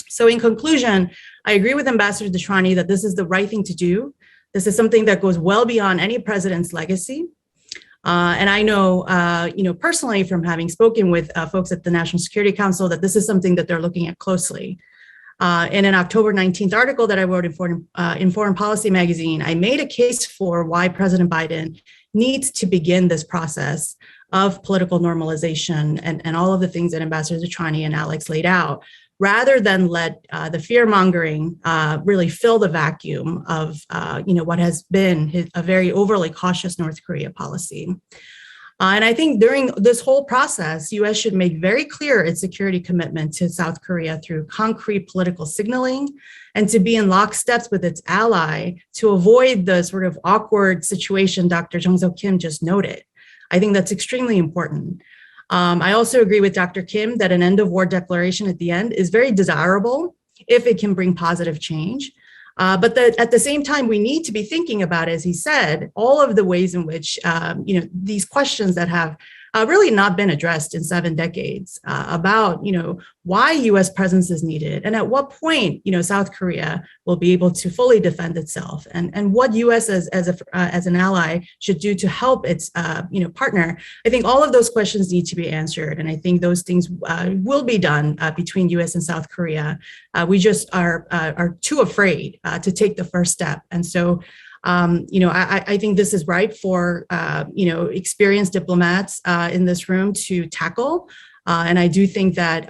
So in conclusion, I agree with Ambassador DeTrani that this is the right thing to do. This is something that goes well beyond any president's legacy. And I know, personally from having spoken with folks at the National Security Council, that this is something that they're looking at closely. In an October 19th article that I wrote in Foreign Policy magazine, I made a case for why President Biden needs to begin this process of political normalization and all of the things that Ambassador DeTrani and Alex laid out, rather than let the fear-mongering really fill the vacuum of what has been a very overly cautious North Korea policy. And I think during this whole process, U.S. should make very clear its security commitment to South Korea through concrete political signaling and to be in locksteps with its ally to avoid the sort of awkward situation Dr. Jungsup Kim just noted. I think that's extremely important. I also agree with Dr. Kim that an end-of-war declaration at the end is very desirable if it can bring positive change. But at the same time, we need to be thinking about, as he said, all of the ways in which, these questions that have really not been addressed in 7 decades about, why U.S. presence is needed, and at what point, South Korea will be able to fully defend itself, and what U.S. as an ally should do to help its, partner. I think all of those questions need to be answered, and I think those things will be done between U.S. and South Korea. We just are too afraid to take the first step, and so. I think this is right for, experienced diplomats in this room to tackle. And I do think that,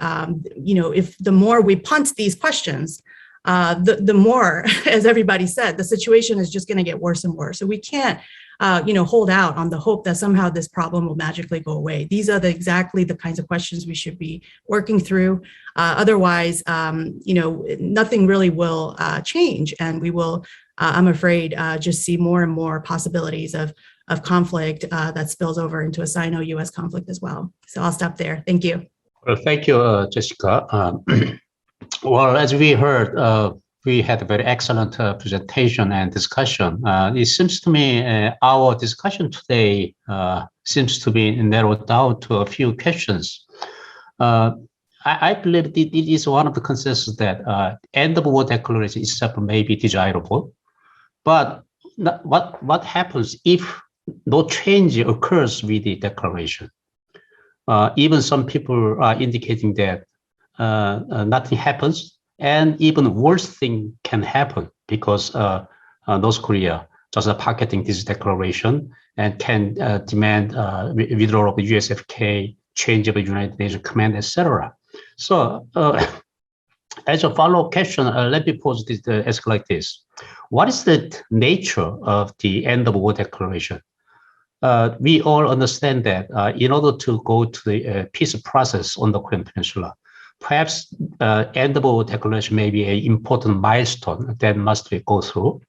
if the more we punt these questions, the more, as everybody said, the situation is just going to get worse and worse. So we can't, hold out on the hope that somehow this problem will magically go away. These are exactly the kinds of questions we should be working through. Otherwise, nothing really will change, and we will, I'm afraid, just see more and more possibilities of conflict that spills over into a Sino-US conflict as well. So I'll stop there. Thank you. Well, thank you, Jessica. Well, as we heard, we had a very excellent presentation and discussion. It seems to me our discussion today seems to be narrowed down to a few questions. I believe it is one of the consensus that end of war declaration itself may be desirable, but what happens if no change occurs with the declaration? Even some people are indicating that nothing happens, and even worse thing can happen because North Korea just pocketing this declaration and can demand withdrawal of the USFK, change of the United Nations command, etc. So as a follow-up question, let me pose this, ask like this. What is the nature of the end of war declaration? We all understand that in order to go to the peace process on the Korean Peninsula, perhaps end of war declaration may be an important milestone that must be go through.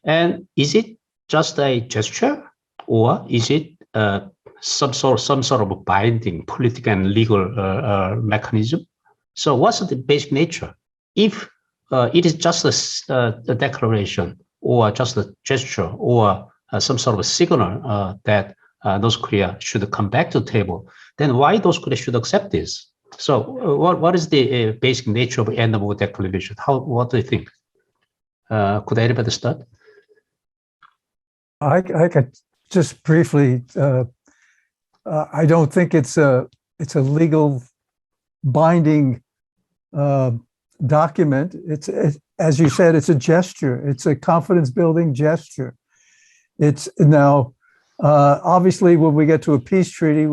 And is it just a gesture, or is it some sort of binding political and legal mechanism? So what's the basic nature? If it is just a declaration, or just a gesture, or some sort of a signal that North Korea should come back to the table, then why North Korea should accept this? So what is the basic nature of end of war declaration? What do you think? Could anybody start? I could just briefly, I don't think it's a legal binding document. It's as you said, it's a gesture. It's a confidence building gesture. It's now, obviously, when we get to a peace treaty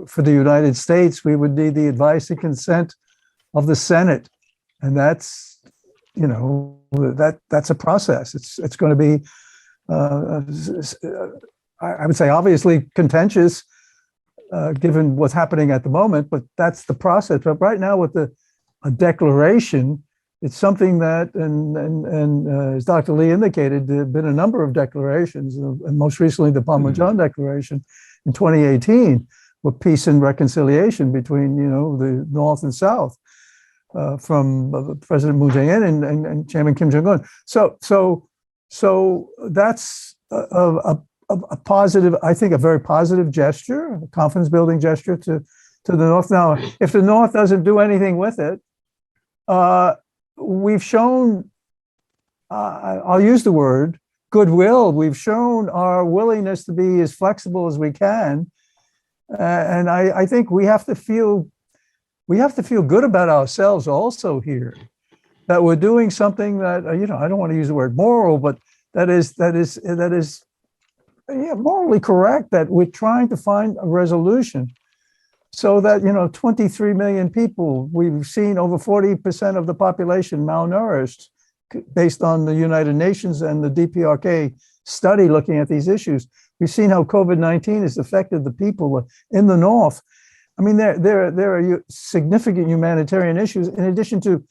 for the United States, we would need the advice and consent of the Senate, and that's, that's a process. It's going to be, I would say, obviously contentious, given what's happening at the moment, but that's the process. But right now, with a declaration, it's something that, and as Dr. Lee indicated, there have been a number of declarations, and most recently the Panmunjom Declaration in 2018, with peace and reconciliation between, the North and South, from President Moon Jae-in and Chairman Kim Jong-un. So that's a positive, I think, a very positive gesture, a confidence-building gesture to the North. Now, if the North doesn't do anything with it, we've shown, I'll use the word, goodwill. We've shown our willingness to be as flexible as we can. And I think we have to feel good about ourselves also here, that we're doing something that, I don't want to use the word moral, but that is morally correct, that we're trying to find a resolution so that, 23 million people, we've seen over 40% of the population malnourished, based on the United Nations and the DPRK study looking at these issues. We've seen how COVID-19 has affected the people in the North. I mean, there are significant humanitarian issues, in addition to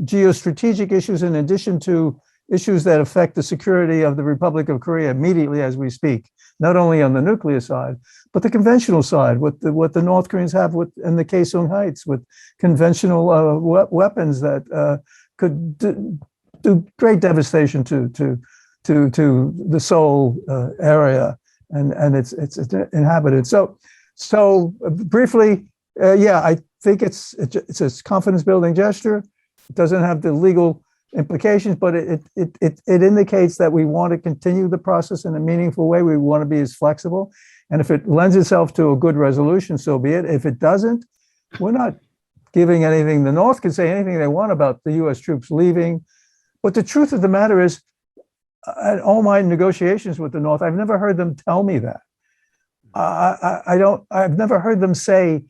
geostrategic issues, in addition to issues that affect the security of the Republic of Korea immediately as we speak, not only on the nuclear side, but the conventional side, what the North Koreans have in the Kaesong Heights, with conventional weapons that could do great devastation to the Seoul area and its inhabitants. So briefly, yeah, I think it's a confidence building gesture. It doesn't have the legal implications, but it indicates that we want to continue the process in a meaningful way. We want to be as flexible. And if it lends itself to a good resolution, so be it. If it doesn't, we're not giving anything. The North can say anything they want about the US troops leaving. But the truth of the matter is, at all my negotiations with the North, I've never heard them tell me that. I've never heard them say,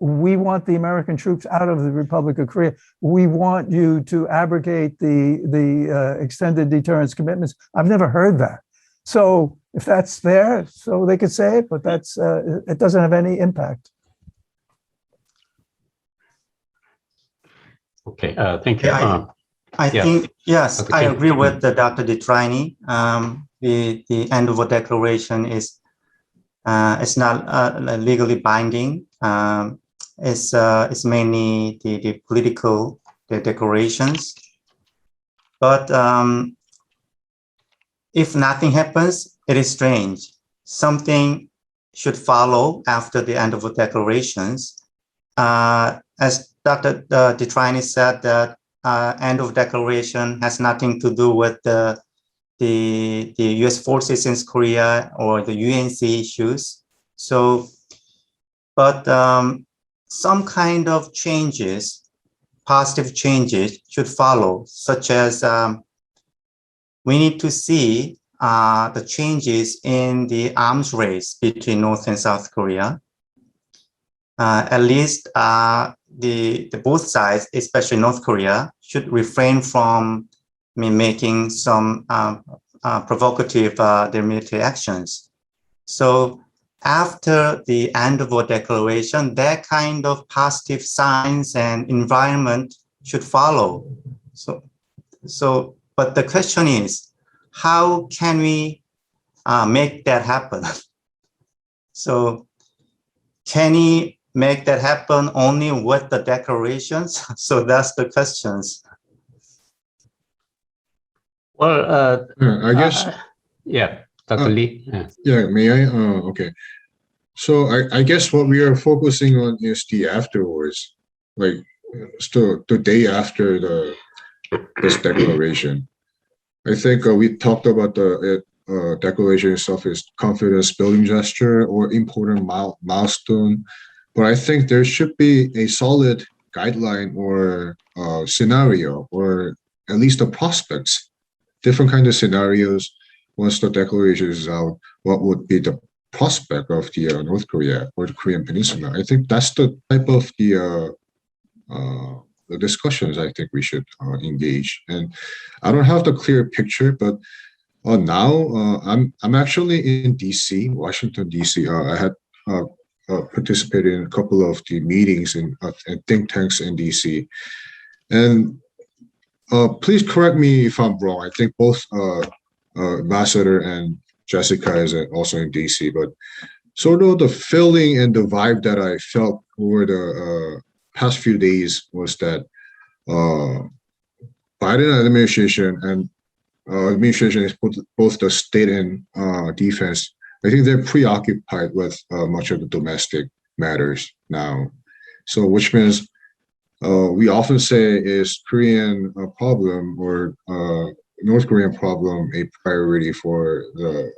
we want the American troops out of the Republic of Korea. We want you to abrogate the extended deterrence commitments. I've never heard that. So if that's there, so they could say it, but that's it doesn't have any impact. Okay, thank you. I think, yes, I agree with Dr. DeTrani. The EndoftheWar Declaration is it's not legally binding. It's mainly the political declarations. But if nothing happens, it is strange. Something should follow after the EndoftheWar Declarations. As Dr. DeTrani said, that EndoftheWar Declaration has nothing to do with the US forces in Korea or the UNC issues. So, but some kind of changes, positive changes should follow, such as we need to see the changes in the arms race between North and South Korea. At least the both sides, especially North Korea, should refrain from making some provocative their military actions. So after the EndoftheWar Declaration, that kind of positive signs and environment should follow. But the question is, how can we make that happen? So can we make that happen only with the declarations? So that's the questions. Well, I guess. Yeah, Dr. Lee. Yeah, may I? Okay. So I guess what we are focusing on is the afterwards, like the day after this declaration. I think we talked about the declaration itself is confidence building gesture or important milestone, but I think there should be a solid guideline or scenario, or at least the prospects, different kind of scenarios. Once the declaration is out, what would be the prospect of the North Korea or the Korean Peninsula? I think that's the type of the discussions I think we should engage. And I don't have the clear picture, but now I'm actually in DC, Washington DC. I had participated in a couple of the meetings in think tanks in DC, and please correct me if I'm wrong. I think both Ambassador and Jessica is also in DC, but sort of the feeling and the vibe that I felt over the past few days was that Biden administration and administration is both the state and defense. I think they're preoccupied with much of the domestic matters now. So, which means we often say, is Korean problem or North Korean problem a priority for the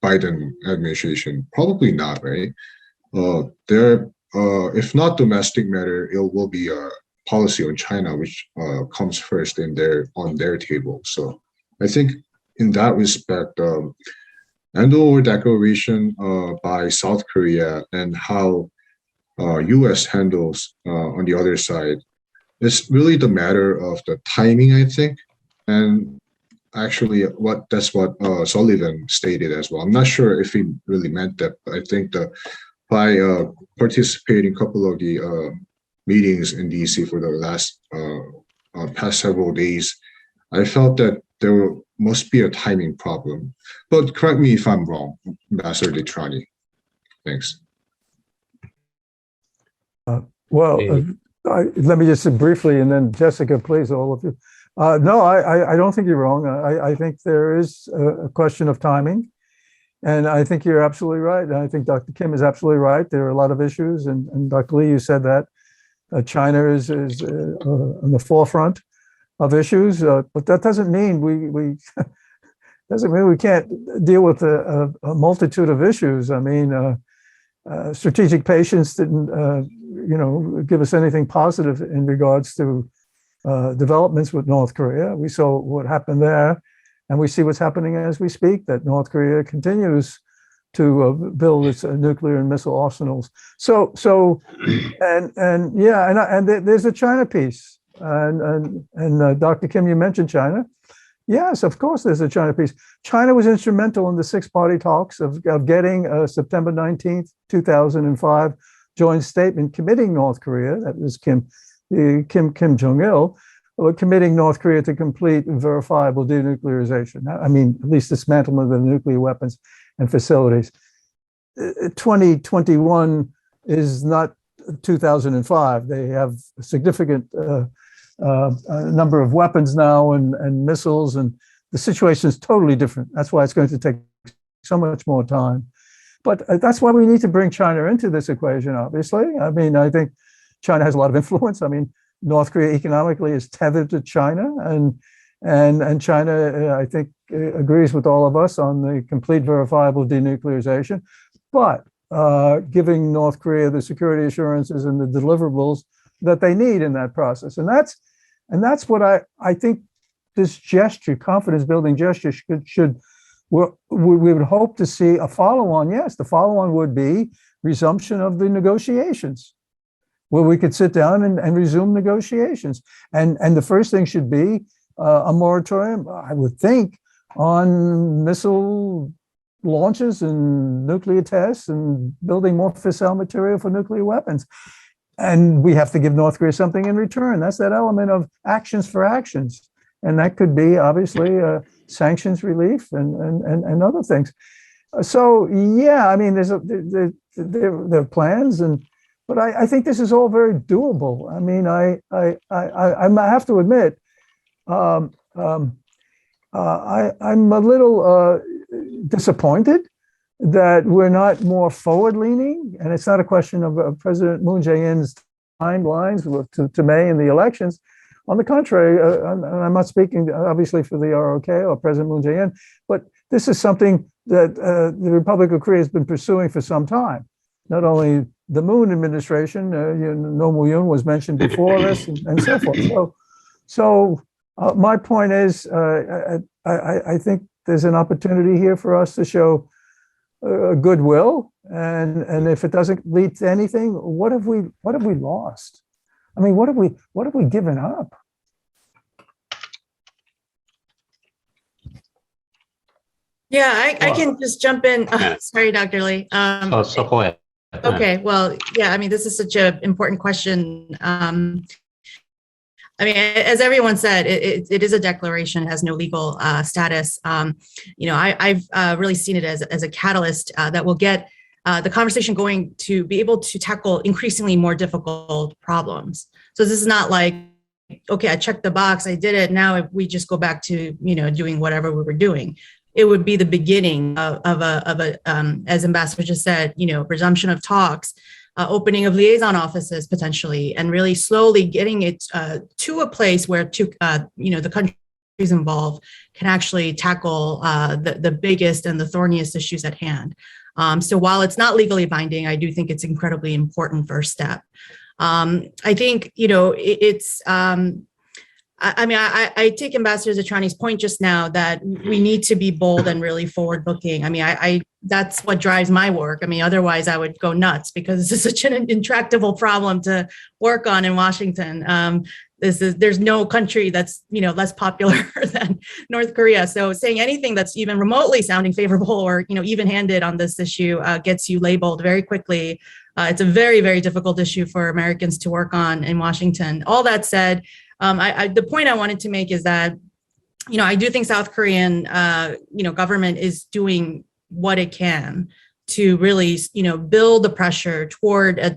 Biden administration? Probably not, right? If not domestic matter, it will be a policy on China, which comes first on their table. So I think in that respect, EndoftheWar Declaration by South Korea and how US handles on the other side, it's really the matter of the timing, I think. And actually that's what Sullivan stated as well. I'm not sure if he really meant that, but I think that by participating in a couple of the meetings in DC for the last past several days, I felt that there must be a timing problem. But correct me if I'm wrong, Ambassador DeTrani. Thanks. Let me just say briefly, and then Jessica, please, all of you. No, I don't think you're wrong. I think there is a question of timing. And I think you're absolutely right. And I think Dr. Kim is absolutely right. There are a lot of issues. And Dr. Lee, you said that China is on the forefront of issues. But that doesn't mean we doesn't mean we can't deal with a multitude of issues. I mean, strategic patience didn't, give us anything positive in regards to developments with North Korea. We saw what happened there, and we see what's happening as we speak, that North Korea continues to build its nuclear and missile arsenals. And there's a China piece, and Dr. Kim, you mentioned China. Yes, of course, there's a China piece. China was instrumental in the six-party talks of getting a September 19th, 2005 joint statement committing North Korea, that was Kim Jong-il, committing North Korea to complete and verifiable denuclearization. I mean, at least dismantlement of the nuclear weapons and facilities. 2021 is not 2005. They have a significant number of weapons now and missiles, and the situation is totally different. That's why it's going to take so much more time. But that's why we need to bring China into this equation, obviously. I mean, I think China has a lot of influence. I mean, North Korea economically is tethered to China, and China, I think, agrees with all of us on the complete verifiable denuclearization, but giving North Korea the security assurances and the deliverables that they need in that process. And that's what I think this gesture, confidence building gesture, we would hope to see a follow-on. Yes, the follow-on would be resumption of the negotiations, where we could sit down and resume negotiations. And the first thing should be a moratorium, I would think, on missile launches and nuclear tests and building more fissile material for nuclear weapons. And we have to give North Korea something in return. That's that element of actions for actions. And that could be, obviously, sanctions relief and other things. So, yeah, I mean, there are plans, but I think this is all very doable. I mean, I have to admit, I'm a little disappointed that we're not more forward-leaning, and it's not a question of President Moon Jae-in's timelines to May in the elections. On the contrary, I'm not speaking obviously for the ROK or President Moon Jae-in, but this is something that the Republic of Korea has been pursuing for some time. Not only the Moon administration, Nomu Yoon was mentioned before this, and so forth. So my point is, I think there's an opportunity here for us to show goodwill, and if it doesn't lead to anything, what have we lost? I mean, what have we given up? Yeah, I can just jump in. Sorry, Dr. Lee. So go ahead. Okay, well, yeah, I mean, this is such an important question. I mean, as everyone said, it is a declaration, it has no legal status. I've really seen it as a catalyst that will get the conversation going to be able to tackle increasingly more difficult problems. So this is not like, okay, I checked the box, I did it. Now if we just go back to, doing whatever we were doing, it would be the beginning of a as Ambassador just said, resumption of talks, opening of liaison offices potentially, and really slowly getting it to a place where the countries involved can actually tackle the biggest and the thorniest issues at hand. So while it's not legally binding, I do think it's incredibly important first step. I think, it's, I take Ambassador DeTrani's point just now that we need to be bold and really forward looking. I mean, that's what drives my work. I mean, otherwise I would go nuts because this is such an intractable problem to work on in Washington. There's no country that's, less popular than North Korea. So saying anything that's even remotely sounding favorable or, even handed on this issue gets you labeled very quickly. It's a very, very difficult issue for Americans to work on in Washington. All that said, the point I wanted to make is that, I do think South Korean, government is doing what it can to really, build the pressure toward a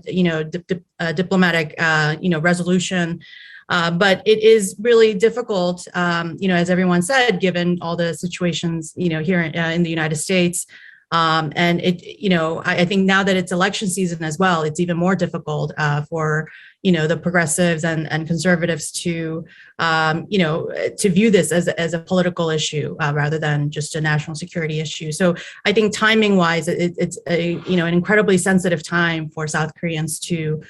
diplomatic, resolution. But it is really difficult, as everyone said, given all the situations, here in the United States. And I think now that it's election season as well, it's even more difficult for the progressives and conservatives to view this as a political issue rather than just a national security issue. So I think timing wise, it's an incredibly sensitive time for South Koreans to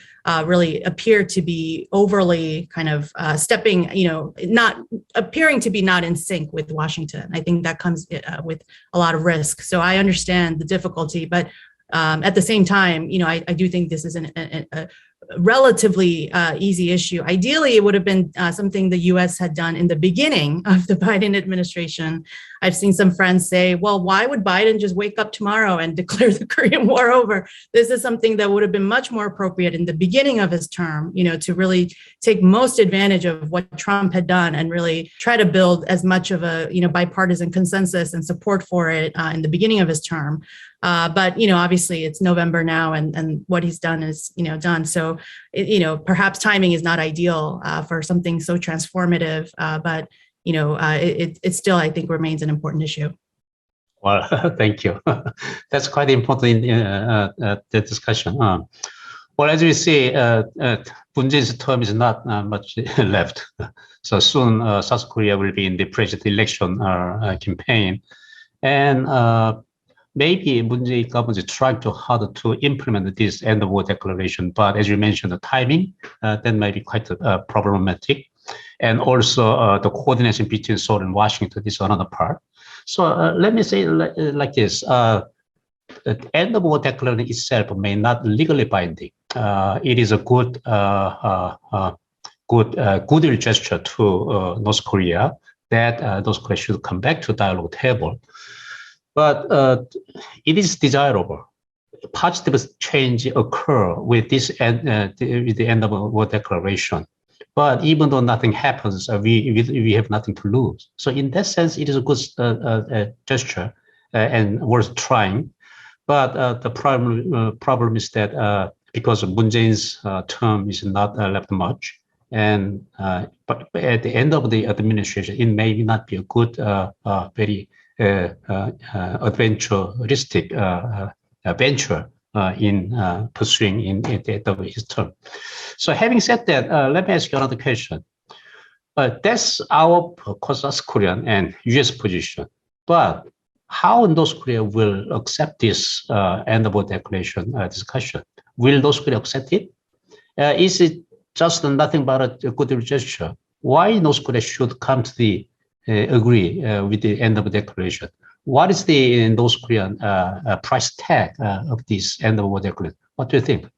really appear to be overly kind of not appearing to be not in sync with Washington. I think that comes with a lot of risk. So I understand the difficulty, but at the same time, I do think this is a relatively easy issue. Ideally, it would have been something the U.S. had done in the beginning of the Biden administration. I've seen some friends say, well, why would Biden just wake up tomorrow and declare the Korean War over? This is something that would have been much more appropriate in the beginning of his term, to really take most advantage of what Trump had done and really try to build as much of a, bipartisan consensus and support for it in the beginning of his term. But, obviously it's November now and what he's done is, done. So, perhaps timing is not ideal for something so transformative, but, it still, I think, remains an important issue. Well, thank you. That's quite important in the discussion. Well, as we see, Moon Jae-in's term is not much left. So soon, South Korea will be in the presidential election campaign. And maybe Moon Jae-in government is trying too hard to implement this end-of-war declaration. But as you mentioned, the timing, that might be quite problematic. And also the coordination between Seoul and Washington is another part. So let me say like this. The end-of-war declaration itself may not legally binding. It is a good goodwill gesture to North Korea that North Korea should come back to dialogue table. But it is desirable. Positive change occur with this with the end-of-war declaration. But even though nothing happens, we have nothing to lose. So in that sense, it is a good gesture and worth trying. But the problem is that because Moon Jae-in's term is not left much, and but at the end of the administration, it may not be a good, very adventuristic venture in pursuing in the end of his term. So having said that, let me ask you another question. That's our South Korean and US position. But how North Korea will accept this end-of-war declaration discussion? Will North Korea accept it? Is it just nothing but a good gesture? Why North Korea should come to the agree with the end-of-war declaration? What is the North Korean price tag of this end-of-war declaration? What do you think?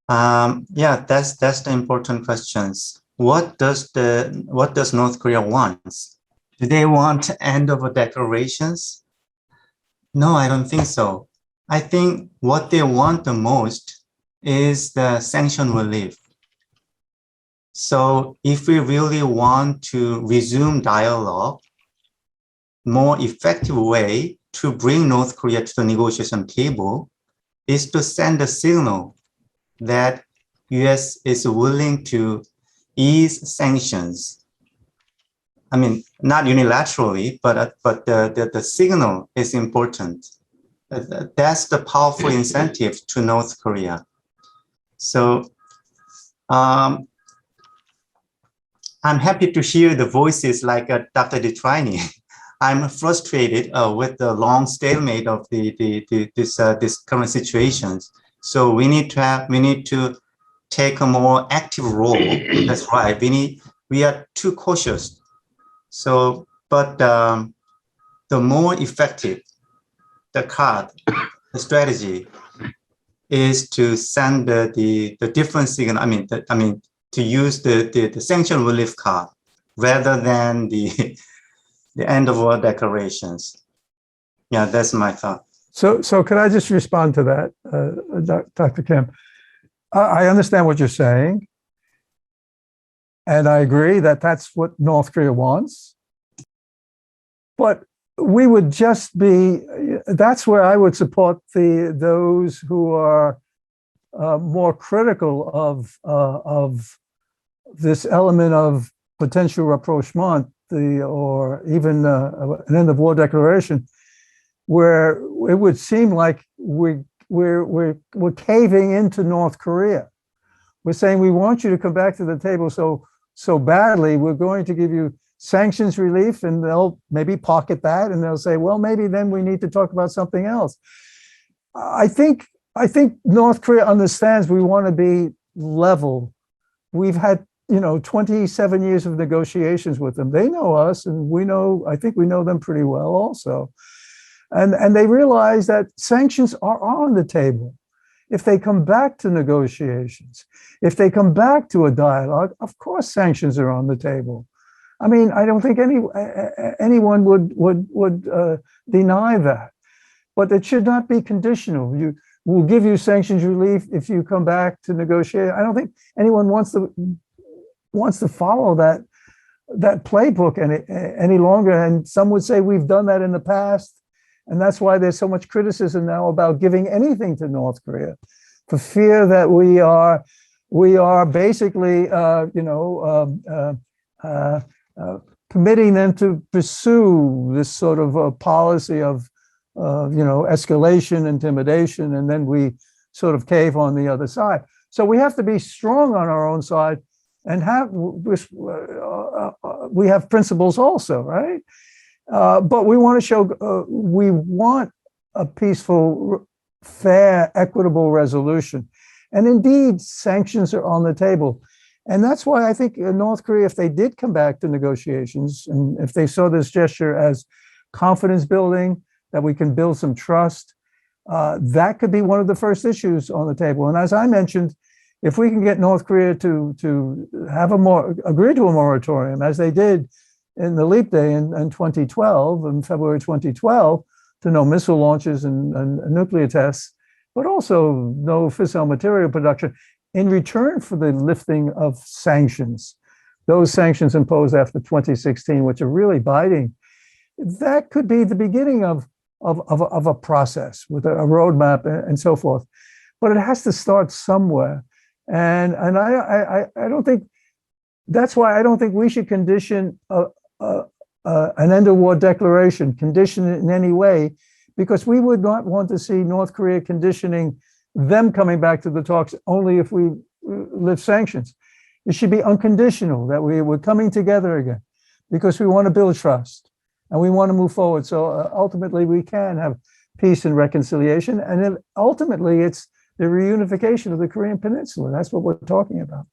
Yeah, that's the important questions. What does North Korea want? Do they want end-of-war declarations? No, I don't think so. I think what they want the most is the sanction relief. So if we really want to resume dialogue, more effective way to bring North Korea to the negotiation table is to send a signal that US is willing to ease sanctions. I mean, not unilaterally, but the signal is important. That's the powerful incentive to North Korea. So I'm happy to hear the voices like Dr. DeTrani. I'm frustrated with the long stalemate of this current situations. So we need to take a more active role. That's right. We are too cautious. So, but the more effective the strategy is to send the different signal. I mean, to use the sanction relief card rather than the end-of-war declarations. Yeah, that's my thought. So could I just respond to that, Dr. Kim? I understand what you're saying, and I agree that that's what North Korea wants. But we would just be, that's where I would support those who are more critical of this element of potential rapprochement, or even an end-of-war declaration, where it would seem like we're caving into North Korea. We're saying we want you to come back to the table so badly. We're going to give you sanctions relief, and they'll maybe pocket that, and they'll say, well, maybe then we need to talk about something else. I think North Korea understands we want to be level. We've had 27 years of negotiations with them. They know us, and I think we know them pretty well also. And they realize that sanctions are on the table. If they come back to negotiations, if they come back to a dialogue, of course sanctions are on the table. I mean, I don't think anyone would deny that. But it should not be conditional. We'll give you sanctions relief if you come back to negotiate. I don't think anyone wants to follow that playbook any longer. And some would say we've done that in the past. And that's why there's so much criticism now about giving anything to North Korea, for fear that we are basically, permitting them to pursue this sort of a policy of, escalation, intimidation, and then we sort of cave on the other side. So we have to be strong on our own side, and we have principles also, right? But we want to show we want a peaceful, fair, equitable resolution. And indeed, sanctions are on the table. And that's why I think North Korea, if they did come back to negotiations, and if they saw this gesture as confidence building, that we can build some trust, that could be one of the first issues on the table. And as I mentioned, if we can get North Korea to have agree to a moratorium, as they did in the Leap Day in 2012, in February 2012, to no missile launches and nuclear tests, but also no fissile material production, in return for the lifting of sanctions, those sanctions imposed after 2016, which are really biting, that could be the beginning of a process with a roadmap and so forth. But it has to start somewhere. And I don't think, that's why I don't think we should condition an end-of-war declaration, condition it in any way, because we would not want to see North Korea conditioning them coming back to the talks only if we lift sanctions. It should be unconditional, that we're coming together again, because we want to build trust and we want to move forward. So ultimately we can have peace and reconciliation. And then ultimately it's the reunification of the Korean Peninsula. That's what we're talking about.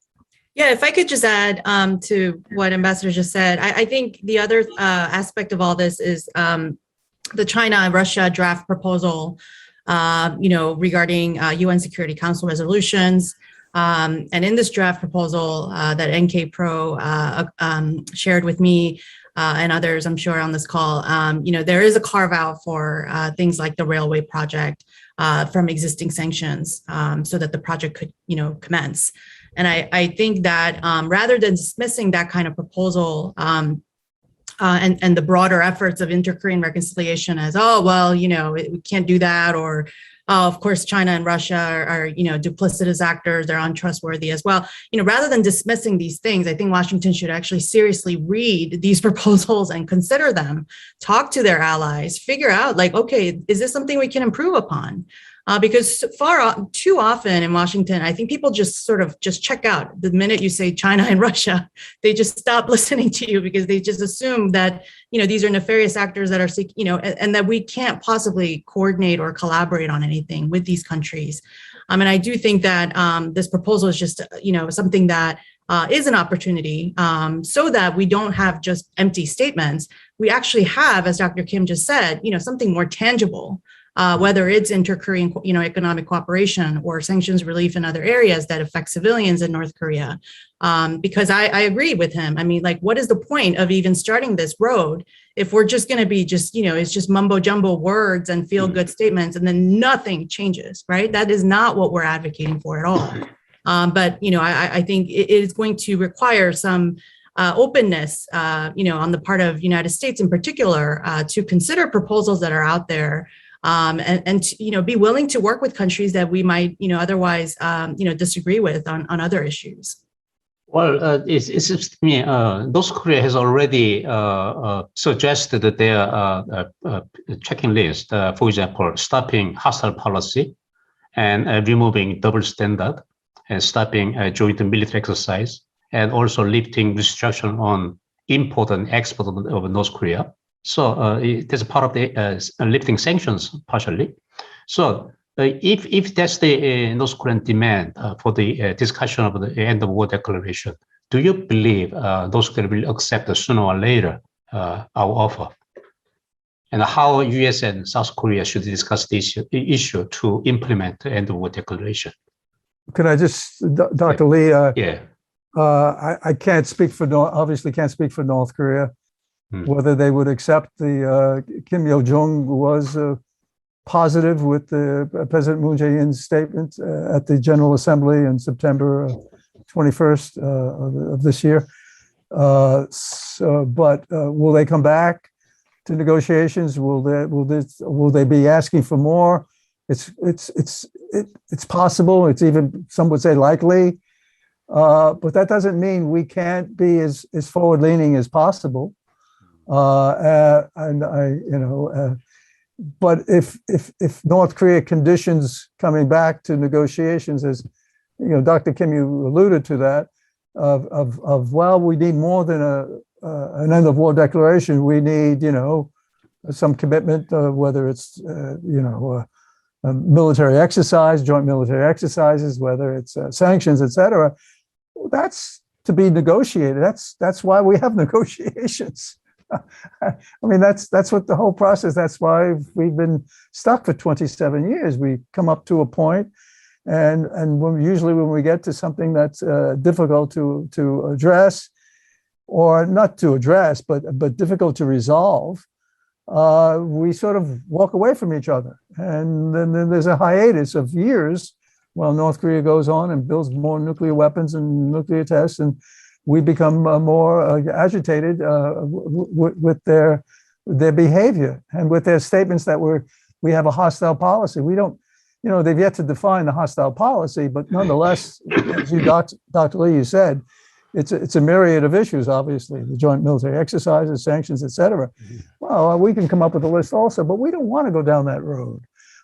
Yeah, if I could just add to what Ambassador just said, I think the other aspect of all this is the China and Russia draft proposal, regarding UN Security Council resolutions. And in this draft proposal that NK Pro shared with me and others, I'm sure on this call, there is a carve out for things like the railway project from existing sanctions so that the project could, commence. And I think that rather than dismissing that kind of proposal and the broader efforts of inter-Korean reconciliation as, we can't do that, or of course, China and Russia are duplicitous actors, they're untrustworthy as well. Rather than dismissing these things, I think Washington should actually seriously read these proposals and consider them, talk to their allies, figure out okay, is this something we can improve upon? Because too often in Washington, I think people just sort of check out the minute you say China and Russia. They just stop listening to you because they just assume that these are nefarious actors that are and that we can't possibly coordinate or collaborate on anything with these countries. And I do think that this proposal is just something that is an opportunity so that we don't have just empty statements. We actually have, as Dr. Kim just said, something more tangible. Whether it's inter-Korean, economic cooperation or sanctions relief in other areas that affect civilians in North Korea. Because I agree with him. I mean, what is the point of even starting this road if we're just going to be it's just mumbo jumbo words and feel good statements and then nothing changes, right? That is not what we're advocating for at all. But, I think it is going to require some openness, on the part of the United States in particular, to consider proposals that are out there. And be willing to work with countries that we might, otherwise, disagree with on other issues. Well, it seems to me North Korea has already suggested their checking list. For example, stopping hostile policy and removing double standard and stopping joint military exercise and also lifting restriction on import and export of North Korea. So it is part of the lifting sanctions partially. So if that's the North Korean demand for the discussion of the end of war declaration, do you believe North Korea will accept sooner or later our offer? And how US and South Korea should discuss this issue to implement the end of war declaration? Could I just, Dr. Lee? Yeah. I can't speak for, obviously can't speak for North Korea, whether they would accept the Kim Yo-jong was positive with the President Moon Jae-in's statement at the General Assembly in September 21st of this year. But will they come back to negotiations? Will they be asking for more? It's possible. It's even, some would say, likely. But that doesn't mean we can't be as forward-leaning as possible. But if North Korea conditions coming back to negotiations, as Dr. Kim, you alluded to that, well, we need more than an end of war declaration. We need some commitment, whether it's a military exercise, joint military exercises, whether it's sanctions, etc. That's to be negotiated. That's why we have negotiations. I mean, that's what the whole process. That's why we've been stuck for 27 years. We come up to a point, and usually when we get to something that's difficult to address, or not to address, but difficult to resolve, we sort of walk away from each other, and then there's a hiatus of years while North Korea goes on and builds more nuclear weapons and nuclear tests, and we become more agitated with their behavior and with their statements that we have a hostile policy. We don't, they've yet to define the hostile policy, but nonetheless, as you, Dr. Lee, you said, it's a myriad of issues, obviously, the joint military exercises, sanctions, etc. Well, we can come up with a list also, but we don't want to go down that road.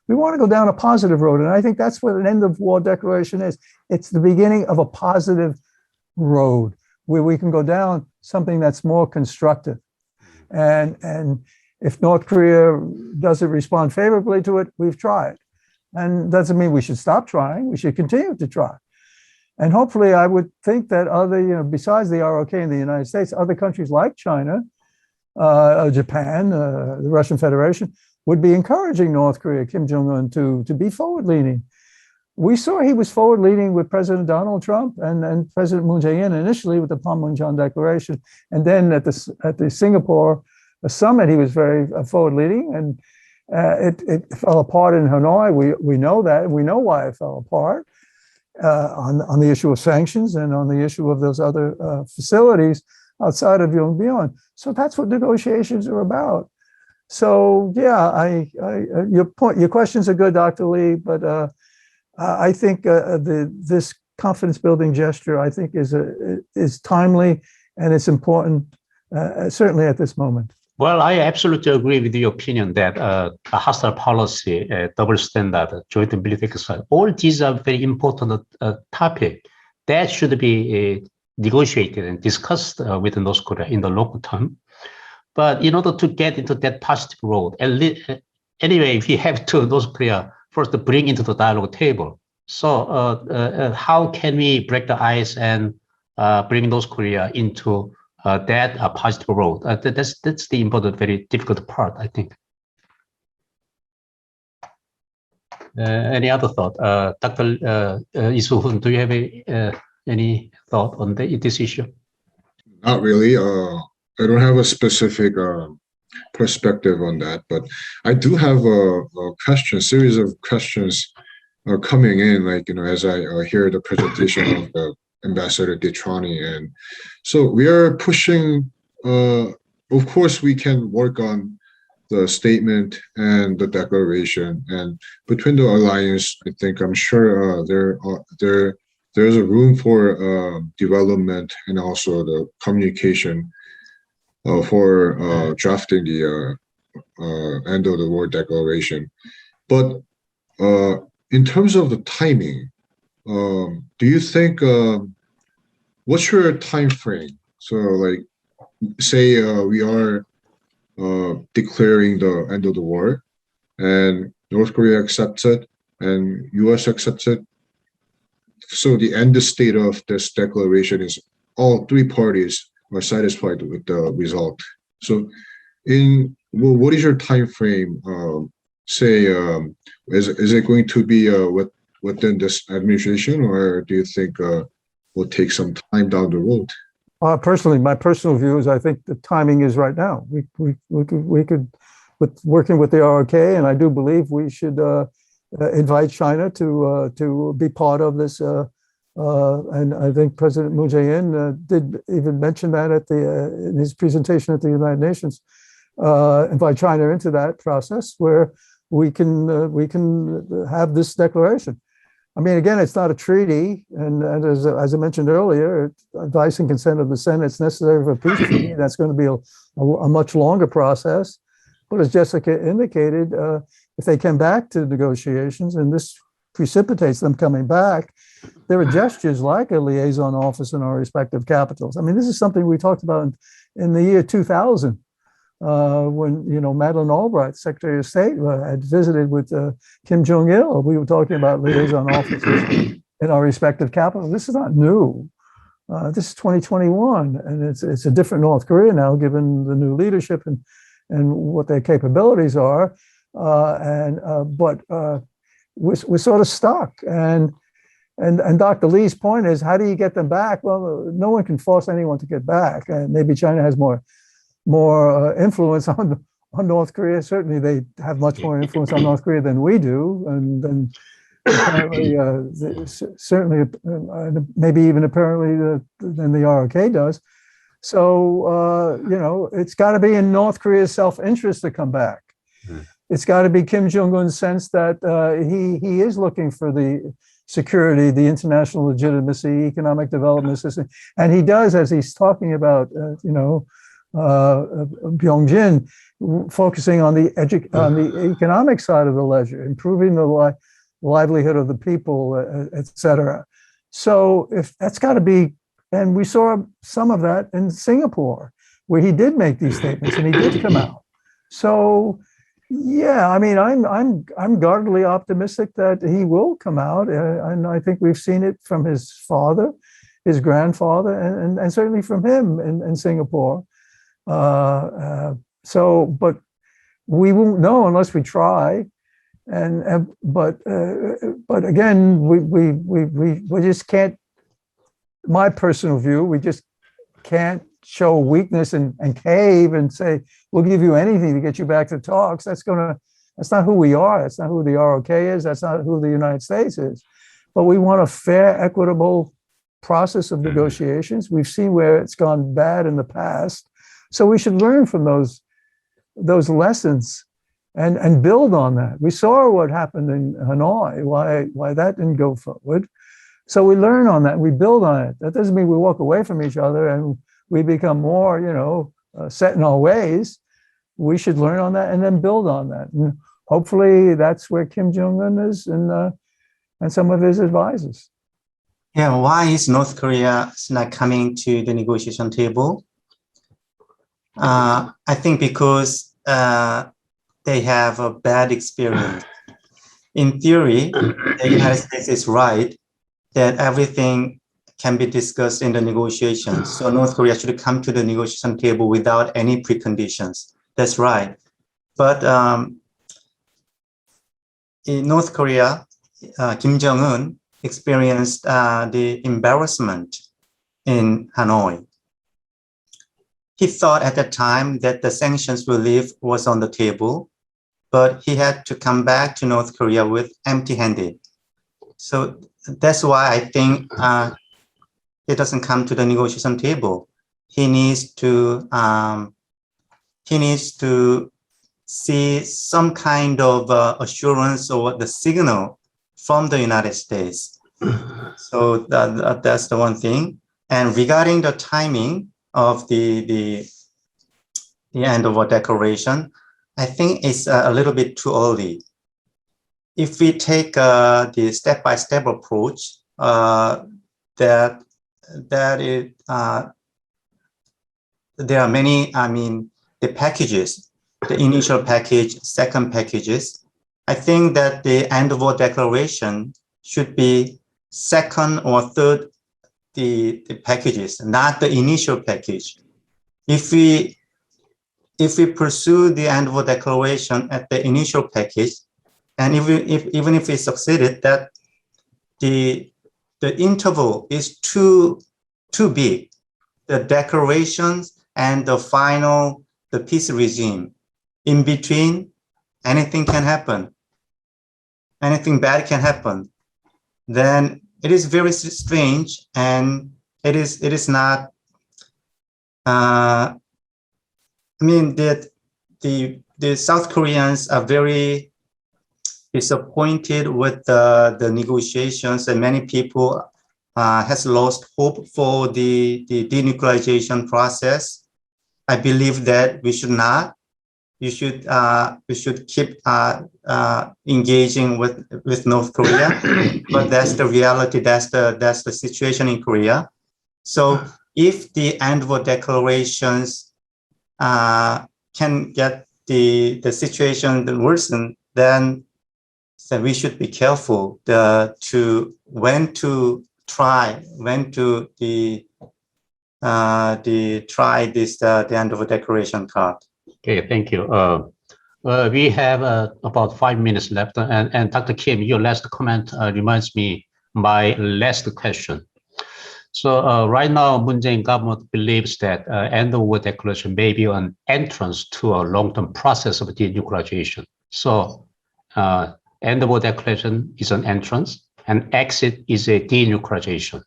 We want to go down a positive road, and I think that's what an end of war declaration is. It's the beginning of a positive road where we can go down something that's more constructive. And if North Korea doesn't respond favorably to it, we've tried. And doesn't mean we should stop trying. We should continue to try. And hopefully, I would think that other, besides the ROK in the United States, other countries like China, Japan, the Russian Federation, would be encouraging North Korea, Kim Jong-un, to be forward-leaning. We saw he was forward-leaning with President Donald Trump and President Moon Jae-in initially with the Panmunjom Declaration, and then at the Singapore summit he was very forward-leaning, and it fell apart in Hanoi. We know that. We know why it fell apart on the issue of sanctions and on the issue of those other facilities outside of Yongbyon. So that's what negotiations are about. So yeah, your questions are good, Dr. Lee, but I think this confidence-building gesture, I think, is timely and it's important, certainly at this moment. Well, I absolutely agree with your opinion that a hostile policy, double standard, joint military exercise, all these are very important topics that should be negotiated and discussed with North Korea in the long term. But in order to get into that positive road, anyway, we have to North Korea first to bring into the dialogue table. So how can we break the ice and bring North Korea into that positive road? That's the important, very difficult part, I think. Any other thought? Dr. Soohoon, do you have any thought on this issue? Not really. I don't have a specific perspective on that, but I do have a series of questions coming in, as I hear the presentation of the Ambassador DeTrani. And so we are pushing, of course, we can work on the statement and the declaration, and between the alliance, I'm sure there there's a room for development and also the communication for drafting the end of the war declaration. But in terms of the timing, do you think, what's your time frame? So like, say we are declaring the end of the war and North Korea accepts it and US accepts it. So the end state of this declaration is all three parties are satisfied with the result. So what is your time frame? Say, is it going to be within this administration, or do you think will take some time down the road? Personally, my personal view is I think the timing is right now. We could, with working with the ROK, and I do believe we should invite China to be part of this. And I think President Moon Jae-in did even mention that in his presentation at the United Nations. Invite China into that process where we can have this declaration. I mean, again, it's not a treaty, and as I mentioned earlier, advice and consent of the Senate is necessary for a peace treaty. That's going to be a much longer process. But as Jessica indicated, if they come back to negotiations, and this precipitates them coming back, there are gestures like a liaison office in our respective capitals. I mean, this is something we talked about in the year 2000. When Madeleine Albright, Secretary of State, had visited with Kim Jong-il, we were talking about liaison offices in our respective capitals. This is not new. This is 2021, and it's a different North Korea now, given the new leadership and what their capabilities are. But we're sort of stuck. And Dr. Lee's point is, how do you get them back? Well, no one can force anyone to get back. And maybe China has more influence on North Korea. Certainly, they have much more influence on North Korea than we do, and then apparently, certainly, maybe even apparently than the ROK does. So it's got to be in North Korea's self-interest to come back. It's got to be Kim Jong-un's sense that he is looking for the security, the international legitimacy, economic development system, and he does, as he's talking about, Byongjin, focusing on the economic side of the ledger, improving the livelihood of the people, etc. So if that's got to be, and we saw some of that in Singapore, where he did make these statements and he did come out. So yeah, I mean, I'm guardedly optimistic that he will come out, and I think we've seen it from his father, his grandfather, and certainly from him in Singapore. But we won't know unless we try, but again, we just can't. My personal view, we just can't show weakness and cave and say we'll give you anything to get you back to talks. That's not who we are. That's not who the ROK is. That's not who the United States is. But we want a fair, equitable process of negotiations. We've seen where it's gone bad in the past. So we should learn from those lessons and build on that. We saw what happened in Hanoi, why that didn't go forward. So we learn on that, we build on it. That doesn't mean we walk away from each other and we become more, set in our ways. We should learn on that and then build on that. And hopefully that's where Kim Jong-un is and some of his advisors. Yeah, why is North Korea not coming to the negotiation table? I think because they have a bad experience. In theory, the United States is right that everything can be discussed in the negotiations. So North Korea should come to the negotiation table without any preconditions. That's right. But in North Korea, Kim Jong-un experienced the embarrassment in Hanoi. He thought at the time that the sanctions relief was on the table, but he had to come back to North Korea with empty-handed. So that's why I think he doesn't come to the negotiation table. He needs to see some kind of assurance or the signal from the United States So that's the one thing. And regarding the timing of the EndofWar Declaration, I think it's a little bit too early. If we take the step-by-step approach, there are many, the packages, the initial package, second packages. I think that the EndofWar Declaration should be second or third the packages, not the initial package. If we pursue the EndofWar Declaration at the initial package, and even if we succeeded, that the interval is too big, the declarations and the peace regime. In between, anything can happen. Anything bad can happen. Then it is very strange, and it is not. That the South Koreans are very disappointed with the negotiations, and many people has lost hope for the denuclearization process. I believe that we should not. We should keep engaging with North Korea, but that's the reality. That's the situation in Korea. So if the EndofWar declarations can get the situation worsen, then we should be careful when to try this the EndofWar declaration card. Okay, thank you. We have about 5 minutes left, and Dr. Kim, your last comment reminds me my last question. So right now, Moon Jae-in government believes that EndofWar Declaration may be an entrance to a long-term process of denuclearization. So EndofWar Declaration is an entrance, and exit is a denuclearization.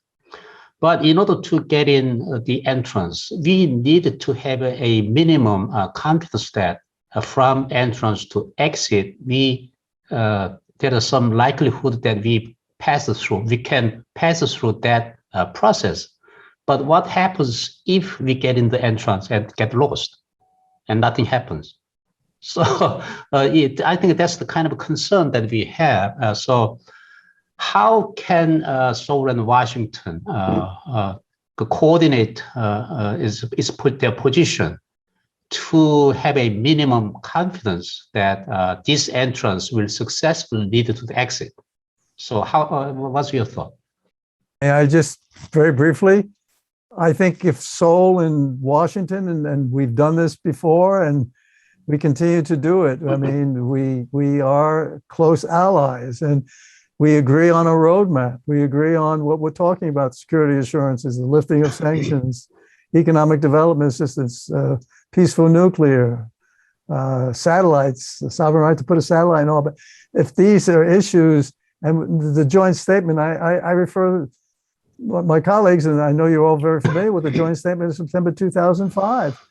But in order to get in the entrance, we need to have a minimum confidence that from entrance to exit, there is some likelihood that we can pass through that process. But what happens if we get in the entrance and get lost and nothing happens? So I think that's the kind of concern that we have. So how can Seoul and Washington coordinate put their position to have a minimum confidence that this entrance will successfully lead to the exit? So what's your thought? I just very briefly, I think if Seoul and Washington, and we've done this before and we continue to do it, I mean, we are close allies, and we agree on a roadmap. We agree on what we're talking about: security assurances, the lifting of sanctions, economic development assistance, peaceful nuclear, satellites, the sovereign right to put a satellite in orbit. If these are issues, and the joint statement, I refer my colleagues, and I know you're all very familiar with the joint statement of September 2005.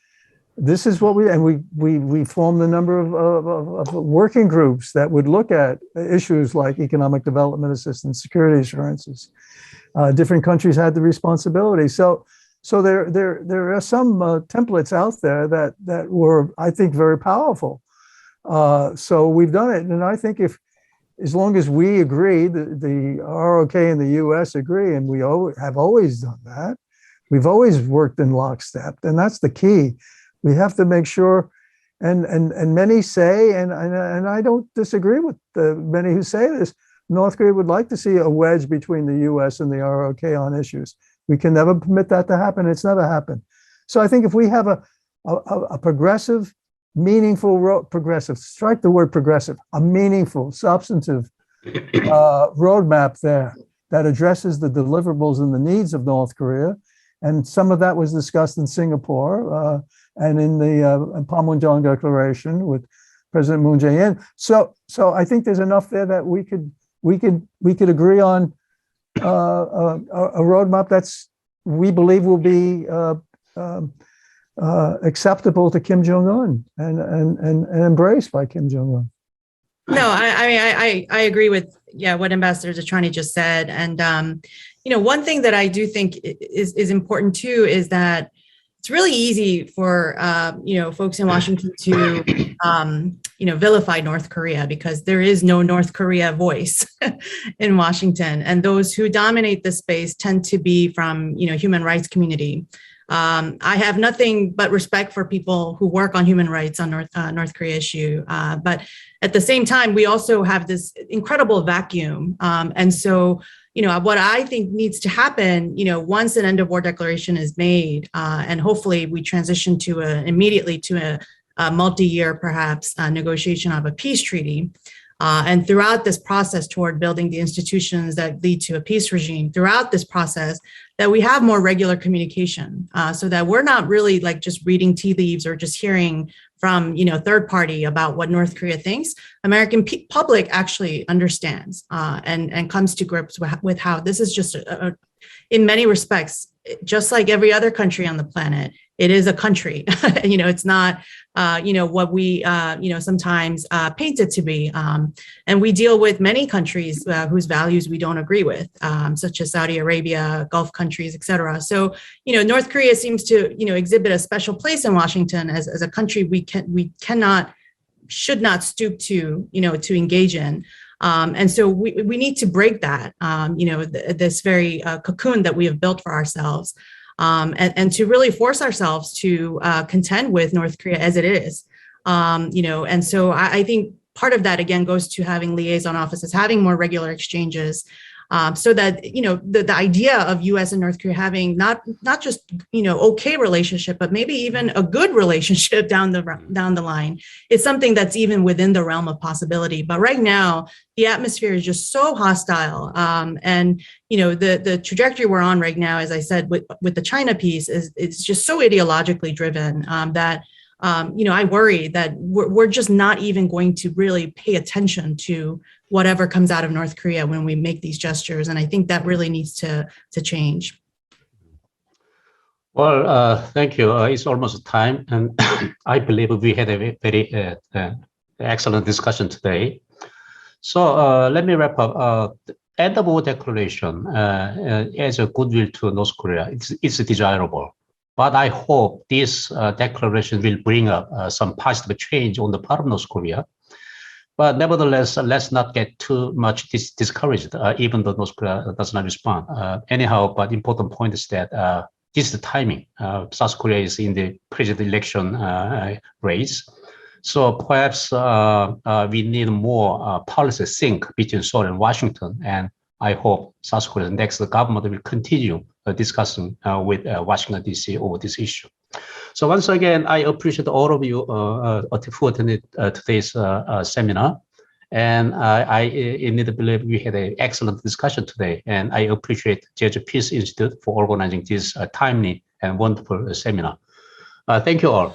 This is what we formed a number of working groups that would look at issues like economic development assistance, security assurances. Different countries had the responsibility. So there are some templates out there that were, I think, very powerful. So we've done it, and I think as long as we agree, the ROK and the US agree, and we have always done that. We've always worked in lockstep, and that's the key. We have to make sure, and many say, and I don't disagree with the many who say this, North Korea would like to see a wedge between the US and the ROK on issues. We can never permit that to happen. It's never happened. So I think if we have a progressive, meaningful, strike the word progressive, a meaningful, substantive roadmap there that addresses the deliverables and the needs of North Korea. And some of that was discussed in Singapore and in the Panmunjom Declaration with President Moon Jae-in. So I think there's enough there that we could agree on a roadmap we believe will be acceptable to Kim Jong-un and embraced by Kim Jong-un. No, I agree with what Ambassador DeTrani just said, and one thing that I do think is important too is that it's really easy for folks in Washington to vilify North Korea because there is no North Korea voice in Washington, and those who dominate the space tend to be from human rights community. I have nothing but respect for people who work on human rights on North Korea issue, but at the same time, we also have this incredible vacuum, and so. What I think needs to happen, once an end of war declaration is made, and hopefully we transition to immediately to a multi-year, perhaps, negotiation of a peace treaty. And throughout this process toward building the institutions that lead to a peace regime, throughout this process, that we have more regular communication, so that we're not really like just reading tea leaves or just hearing from third party about what North Korea thinks. American public actually understands and comes to grips with how this is just in many respects, just like every other country on the planet, it is a country. It's not what we sometimes paint it to be. And we deal with many countries whose values we don't agree with, such as Saudi Arabia, Gulf countries, et cetera. So, North Korea seems to, exhibit a special place in Washington as a country we should not stoop to, to engage in. And so we need to break that, this very cocoon that we have built for ourselves, and to really force ourselves to contend with North Korea as it is, and so I think part of that, again, goes to having liaison offices, having more regular exchanges, so that, the idea of U.S. and North Korea having not just, okay relationship, but maybe even a good relationship down the line is something that's even within the realm of possibility. But right now, the atmosphere is just so hostile. And, the trajectory we're on right now, as I said, with the China piece is just so ideologically driven that, I worry that we're just not even going to really pay attention to whatever comes out of North Korea when we make these gestures. And I think that really needs to change. Well, thank you. It's almost time. And I believe we had a very excellent discussion today. So let me wrap up. The End of War Declaration as a goodwill to North Korea, it's desirable. But I hope this declaration will bring up some positive change on the part of North Korea. But nevertheless, let's not get too much discouraged, even though North Korea does not respond. Anyhow, but important point is that this is the timing. South Korea is in the president election race. So perhaps we need more policy sync between Seoul and Washington. And I hope South Korea's next government will continue discussing with Washington, D.C. over this issue. So once again, I appreciate all of you who attended today's seminar. And I indeed believe we had an excellent discussion today. And I appreciate Jeju Peace Institute for organizing this timely and wonderful seminar. Thank you all.